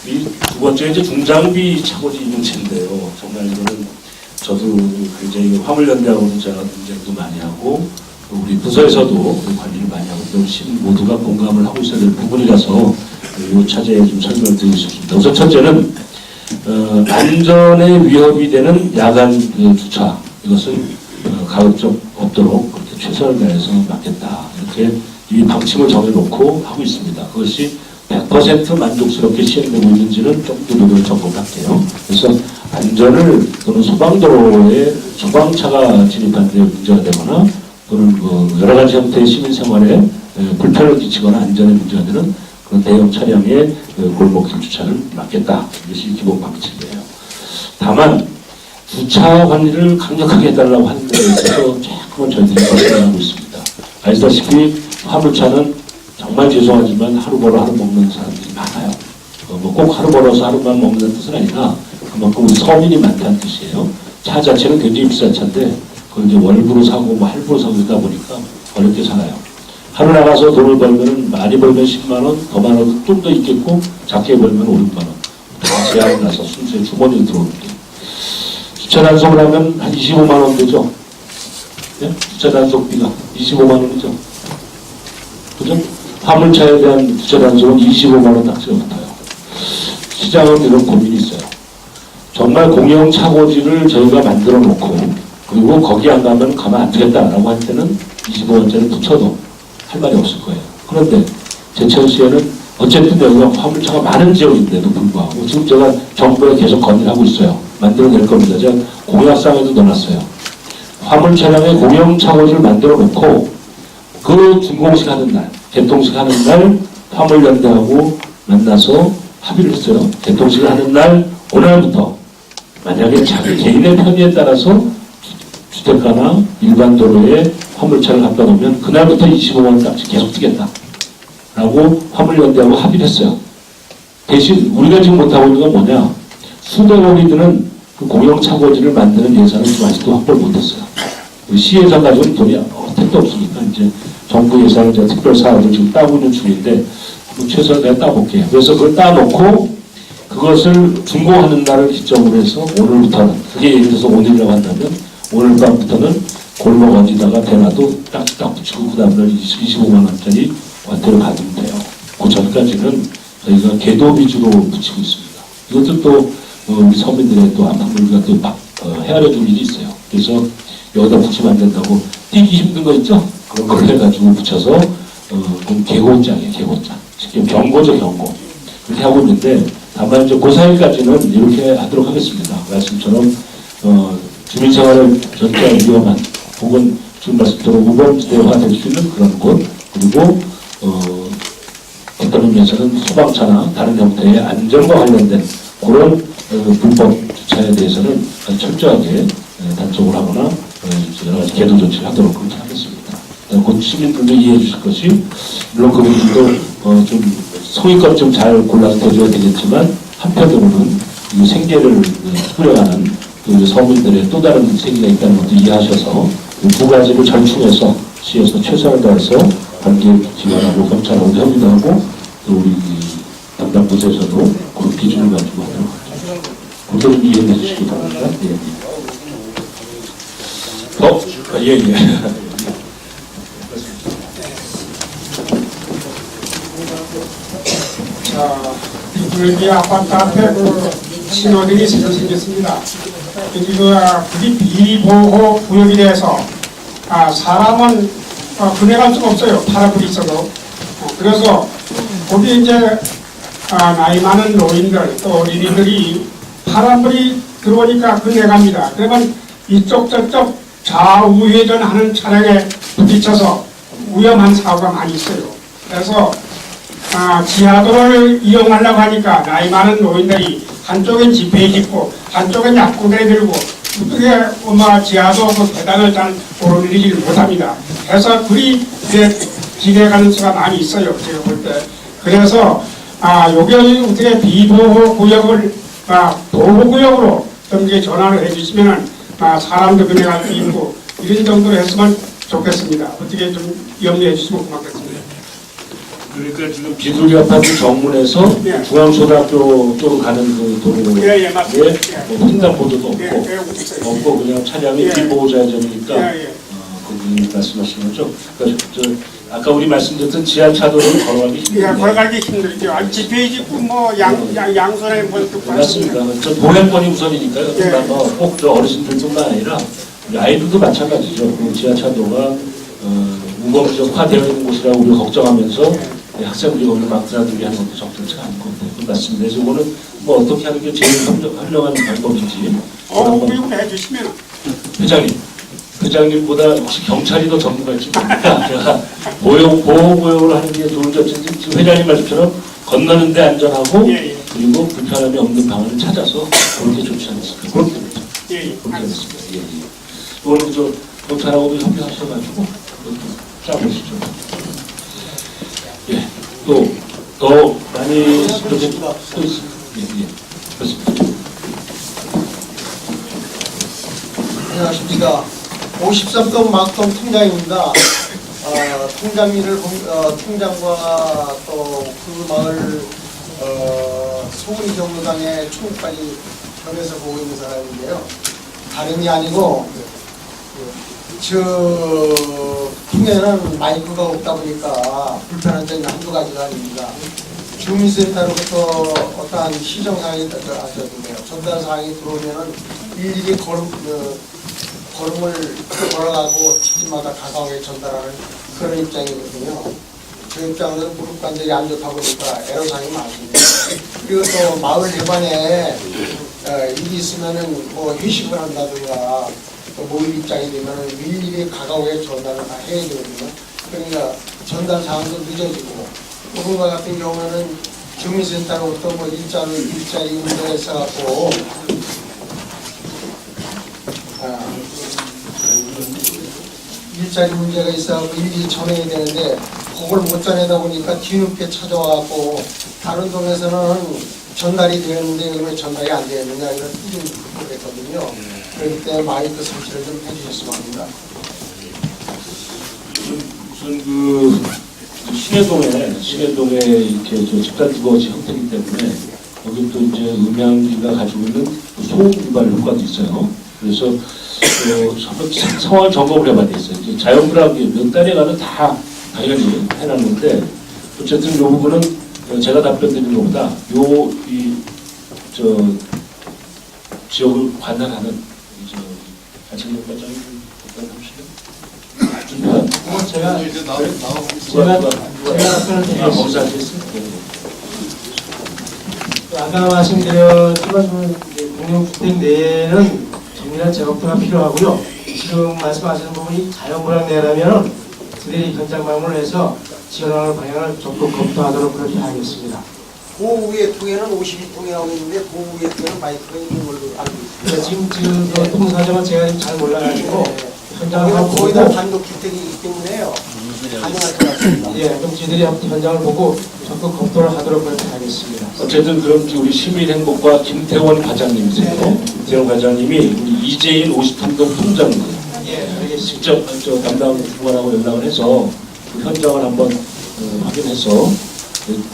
이 두 번째 이제 중장비 차고지 문제인데요. 정말 이거는 저도 굉장히 화물연대하고도 제가 논쟁도 많이 하고 우리 부서에서도 관리를 많이 하고 신 모두가 공감을 하고 있어야 될 부분이라서 이 차제에 좀 설명을 드리고 싶습니다. 우선 첫째는 안전에 위협이 되는 야간 주차 이것은 가급적 없도록 그렇게 최선을 다해서 막겠다 이렇게 이 방침을 정해놓고 하고 있습니다. 그것이 100% 만족스럽게 시행되고 있는지는 좀 더 노력을 점검할게요. 그래서 안전을 또는 소방도로에 소방차가 진입하는 데 문제가 되거나 또는 여러 가지 형태의 시민생활에 불편을 끼치거나 안전에 문제가 되는 그런 대형 차량의 골목길 주차를 막겠다. 이것이 기본 방침이에요. 다만 주차 관리를 강력하게 해달라고 하는 데에 있어서 조금은 저희들이 말씀하고 있습니다. 아시다시피 화물차는 정말 죄송하지만 하루 벌어 하루 먹는 사람들이 많아요. 뭐 꼭 하루 벌어서 하루만 먹는 뜻은 아니라 그만큼 우리 서민이 많다는 뜻이에요. 차 자체는 굉장히 비싼 차인데 그걸 이제 월부로 사고 뭐 할부로 사고 그러다 보니까 어렵게 살아요. 하루 나가서 돈을 벌면 많이 벌면 10만 원, 더 많아도 좀 더 있겠고 작게 벌면 5, 6만 원. 다 제한을 나서 순수에 주머니에 들어오는데 주차 단속을 하면 한 25만 원 되죠? 네? 주차 단속비가 25만 원이죠? 그죠? 화물차에 대한 주차 단속은 25만 원 딱지가 붙어요. 시장은 이런 고민이 있어요. 정말 공영 차고지를 저희가 만들어 놓고 그리고 거기 안 가면 가면 안 되겠다라고 할 때는 25원짜리 붙여도 할 말이 없을 거예요. 그런데 제천시에는 어쨌든 여기가 화물차가 많은 지역인데도 불구하고 지금 제가 정부에 계속 건의를 하고 있어요. 만들어낼 겁니다. 제가 공약상에도 넣어놨어요. 화물차량의 공영 차고지를 만들어 놓고 그 준공식 하는 날, 개통식 하는 날 화물연대하고 만나서 합의를 했어요. 개통식을 하는 날 오늘부터 만약에 자기 개인의 편의에 따라서 주택가나 일반 도로에 화물차를 갖다 놓으면 그날부터 25만 원까지 계속 뛰겠다 라고 화물연대하고 합의를 했어요. 대신 우리가 지금 못하고 있는 건 뭐냐, 수백억이 드는 그 공영차고지를 만드는 예산을 좀 아직도 확보를 못했어요. 시예산 가지고는 돈이 택도 없으니까 이제 정부 예산을 제가 특별 사업을 지금 따고 있는 중인데 최소한 내가 따볼게요. 그래서 그걸 따놓고 그것을 준공하는 날을 기점으로 해서 오늘부터는, 그게 예를 들어서 오늘이라고 한다면 오늘 밤부터는 골목 어디다가 대놔도 딱 붙이고 그 다음날 25만 원짜리 완태를 받으면 돼요. 그 전까지는 저희가 계도 위주로 붙이고 있습니다. 이것도 또 우리 서민들의 또 안방을 우리가 또 헤아려 줄 일이 있어요. 그래서 여기다 붙이면 안 된다고 뛰기 힘든 거 있죠? 그런 걸 해가지고 붙여서 계고장이에요. 계고장. 쉽게 경고죠. 경고. 그렇게 하고 있는데 다만 이제 그 사이까지는 이렇게 하도록 하겠습니다. 말씀처럼 주민생활을 전제한 위험한 혹은 지금 말씀대로 우범지대화 될 수 있는 그런 곳, 그리고 어떤 의미에서는 소방차나 다른 형태의 안전과 관련된 그런 불법 주차에 대해서는 철저하게 단속을 하거나 여러 가지 계도 조치를 하도록 그렇게 하겠습니다. 곧 시민들도 이해해 주실 것이 물론 그분들도 좀 성의껏 좀 잘 골라서 대줘야 되겠지만 한편으로는 이 생계를 꾸려가는 그 서민들의 또 다른 세계가 있다는 것도 이해하셔서 이 두 가지를 절충해서 시에서 최선을 다해서 관계 지원하고 검찰하고 협의도 하고 또 우리 담당 부서에서도 그런 기준을 가지고 하도록 하죠. 그것도 좀 이해해 주시기 바랍니다. 예. 예. 자, 여기 아파트 앞에 그 신호등이 새로 생겼습니다. 여기 그게 비보호 구역이 돼서 사람은 분해갈 수가 없어요. 파란불이 있어도. 그래서 거기 이제 나이 많은 노인들 또 어린이들이 파란불이 들어오니까 분해갑니다. 그러면 이쪽 저쪽 좌우회전하는 차량에 부딪혀서 위험한 사고가 많이 있어요. 그래서 지하도를 이용하려고 하니까 나이 많은 노인들이 한쪽엔 지폐 짚고 한쪽엔 약국에 들고 어떻게 지하도 그 계단을 잘 오르내리지를 못합니다. 그래서 불이 지게 가는 수가 많이 있어요. 제가 볼 때. 그래서 여기 어떻게 비보호 구역을 보호구역으로 좀 이렇게 전환을 해주시면은 사람도 그네갈 수 있고 이런 정도로 했으면 좋겠습니다. 어떻게 좀 염두해 주시면 고맙겠습니다. 그러니까 지금 비둘기 아파트 정문에서 중앙초등학교 쪽으로 가는 그 도로에 뭐 횡단보도도 없고 그냥 차량이 비보호자전이니까 거기 말씀하신 거죠. 그러니까 아까 우리 말씀드렸던 지하차도를 걸어가기 힘들죠. 걸어가기 힘들죠. 지폐 짓고 양손에 맞습니다. 저 보행권이 우선이니까요. 꼭 저 어르신들뿐만 아니라 아이들도 마찬가지죠. 그 지하차도가 우범지역화되어 있는 곳이라고 우리가 걱정하면서 학생들이 거기를 막 드나들게 하는 것도 적절치 않고 맞습니다. 그래서 이거는 뭐 어떻게 하는 게 제일 현명한 방법인지 교육을 해주시면 회장님보다 혹시 경찰이 더 전문가일지 모르니까 제가 보호구역을 하는 게 좋은지 어쨌든 지금 회장님 말씀처럼 건너는데 안전하고 그리고 불편함이 없는 방안을 찾아서 그렇게 좋지 않습니까? 그렇게 그렇죠. 그렇게 하겠습니다. 오늘 저 경찰하고도 협의하셔가지고 그것도 짜보시죠. 예, 또 더 많이 프로젝트가 또 있습니다. 그렇습니다. 안녕하십니까. 53동 막동 통장입니다. 통장과 또 그 마을 소문이 경로당에 총무까지 겸해서 보고 있는 사람인데요. 다름이 아니고 저 통에는 마이크가 없다 보니까 불편한 점이 한두 가지가 아닙니다. 주민센터로부터 어떠한 시정사항이 전달사항이 들어오면은 일일이 걸음을 걸어가고 집집마다 가까우게 전달하는 그런 입장이거든요. 저 입장은 무릎관절이 안 좋다 보니까 애로사항이 많습니다. 그리고 또 마을 해관에 일이 있으면은 뭐 회식을 한다든가 또 모임 입장이 되면은 일일이 가까우게 전달을 다 해야 되거든요. 그러니까 전달 사항도 늦어지고 그분과 같은 경우는 주민센터로부터 뭐 일자리 문제가 있어갖고 일자리 문제가 있어갖고 일일이 전해야 되는데 그걸 못 전하다 보니까 뒤늦게 찾아와갖고 다른 동에서는 전달이 되는데 왜 전달이 안 되느냐 이런 뜻을 듣고 했거든요. 그렇기 때문에 마이크 설치를 좀 해주셨으면 합니다. 우선 그 신해동에 이렇게 저 집단 주거지 형태이기 때문에 여기 또 이제 음향기가 가지고 있는 소음 유발 효과도 있어요. 그래서 상황 점검을 해봐야 되겠어요. 이제 자연불하게 몇 달에가는 다 당연히 해놨는데 어쨌든 이 부분은 제가 답변 드리는 것보다 저 지역을 관할하는 안창용 과장이 제가 아까 말씀드렸지만 공용주택 내에는 정밀한 재검토가 필요하고요. 지금 말씀하시는 부분이 자연불황 내라면 그들이 현장 방문을 해서 지원하는 방향을 적극 검토하도록 그렇게 하겠습니다. 보호구의 통에는 52통이라고 있는데 보호구의 통에는 마이크가 있는 걸로 알고 있습니다. 지금 그 통사정은 제가 잘 몰라가지고 현장을 거기는 거의 다 보고 단독주택이기 때문에요. 가능할 것 같습니다. 예, 그럼 저희들이 현장을 보고 적극 검토를 하도록 그렇게 하겠습니다. 어쨌든 그럼 우리 시민행복과 김태원 과장님이세요. 김태원 과장님이 우리 이재인 53동 통장님 직접 담당 주관하고 연락을 해서 그 현장을 한번 확인해서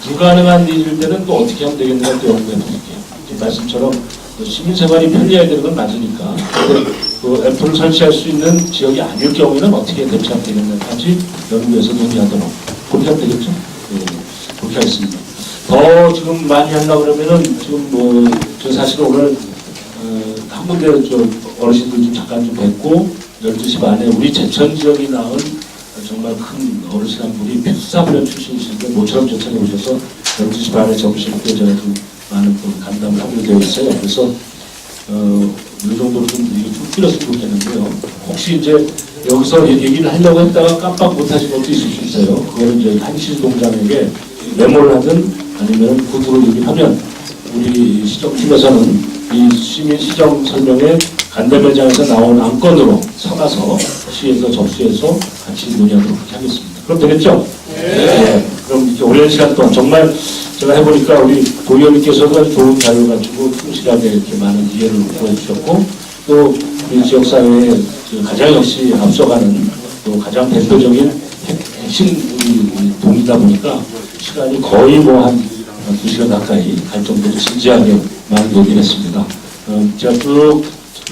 불가능한 일일 때는 또 어떻게 하면 되겠는가 또 연구해 볼게요. 지금 말씀처럼 시민생활이 편리해야 되는 건 맞으니까 근데 그 앰플을 설치할 수 있는 지역이 아닐 경우에는 어떻게 대처하면 되겠는지 연구해서 논의하도록 그렇게 하면 되겠죠? 네, 그렇게 하겠습니다. 더 지금 많이 하려고 그러면은 지금 저 사실 오늘 한 군데 어르신들 좀 잠깐 좀 뵙고 12시 반에 우리 제천 지역이 낳은 정말 큰 어르신 한 분이 필사부련 출신이신데 모처럼 제천에 오셔서 12시 반에 접으실 때 제가 좀 많은 간담을 하게 되어 있어요. 그래서 이 정도로 좀 줄였으면 좋겠는데요. 혹시 이제 여기서 얘기를 하려고 했다가 깜빡 못하신 것도 있을 수 있어요. 그거는 이제 한시동장에게 메모를 하든 아니면 구두로 얘기를 하면 우리 시정팀에서는 이 시민 시정 설명에 간담회장에서 나온 안건으로 삼아서 시에서 접수해서 같이 논의하도록 하겠습니다. 그럼 되겠죠? 네. 그럼 이렇게 오랜 시간 동안 정말 제가 해보니까 우리 도의원님께서도 아주 좋은 자료를 가지고 충실하게 이렇게 많은 이해를 보여주셨고 또 우리 지역사회에 가장 역시 앞서가는 또 가장 대표적인 핵심 우리 동이다 보니까 시간이 거의 한 2시간 가까이 갈 정도로 진지하게 많이 얘기를 했습니다. 제가 쭉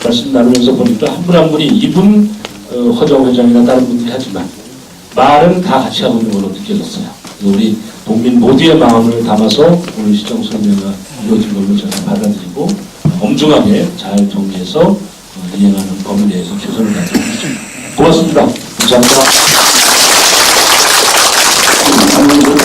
말씀 나누면서 보니까 한 분 한 분이 이분 허정 회장이나 다른 분들이 하지만 말은 다 같이 하고 있는 걸로 느껴졌어요. 우리 국민 모두의 마음을 담아서 오늘 시정 설명가 이루어진 걸로 제가 받아들이고 엄중하게 잘 정리해서 이행하는 법에 대해서 최선을 다하겠습니다. 고맙습니다. 감사합니다.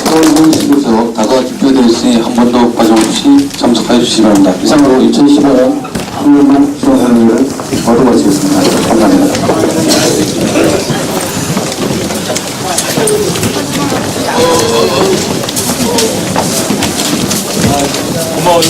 서울시에서 다가 집회되어 있으니 한 번도 빠짐없이 참석해 주시기 바랍니다. 이상으로 2015년 한국만 시정설명회를 모두 마치겠습니다. 감사합니다. 고마워요.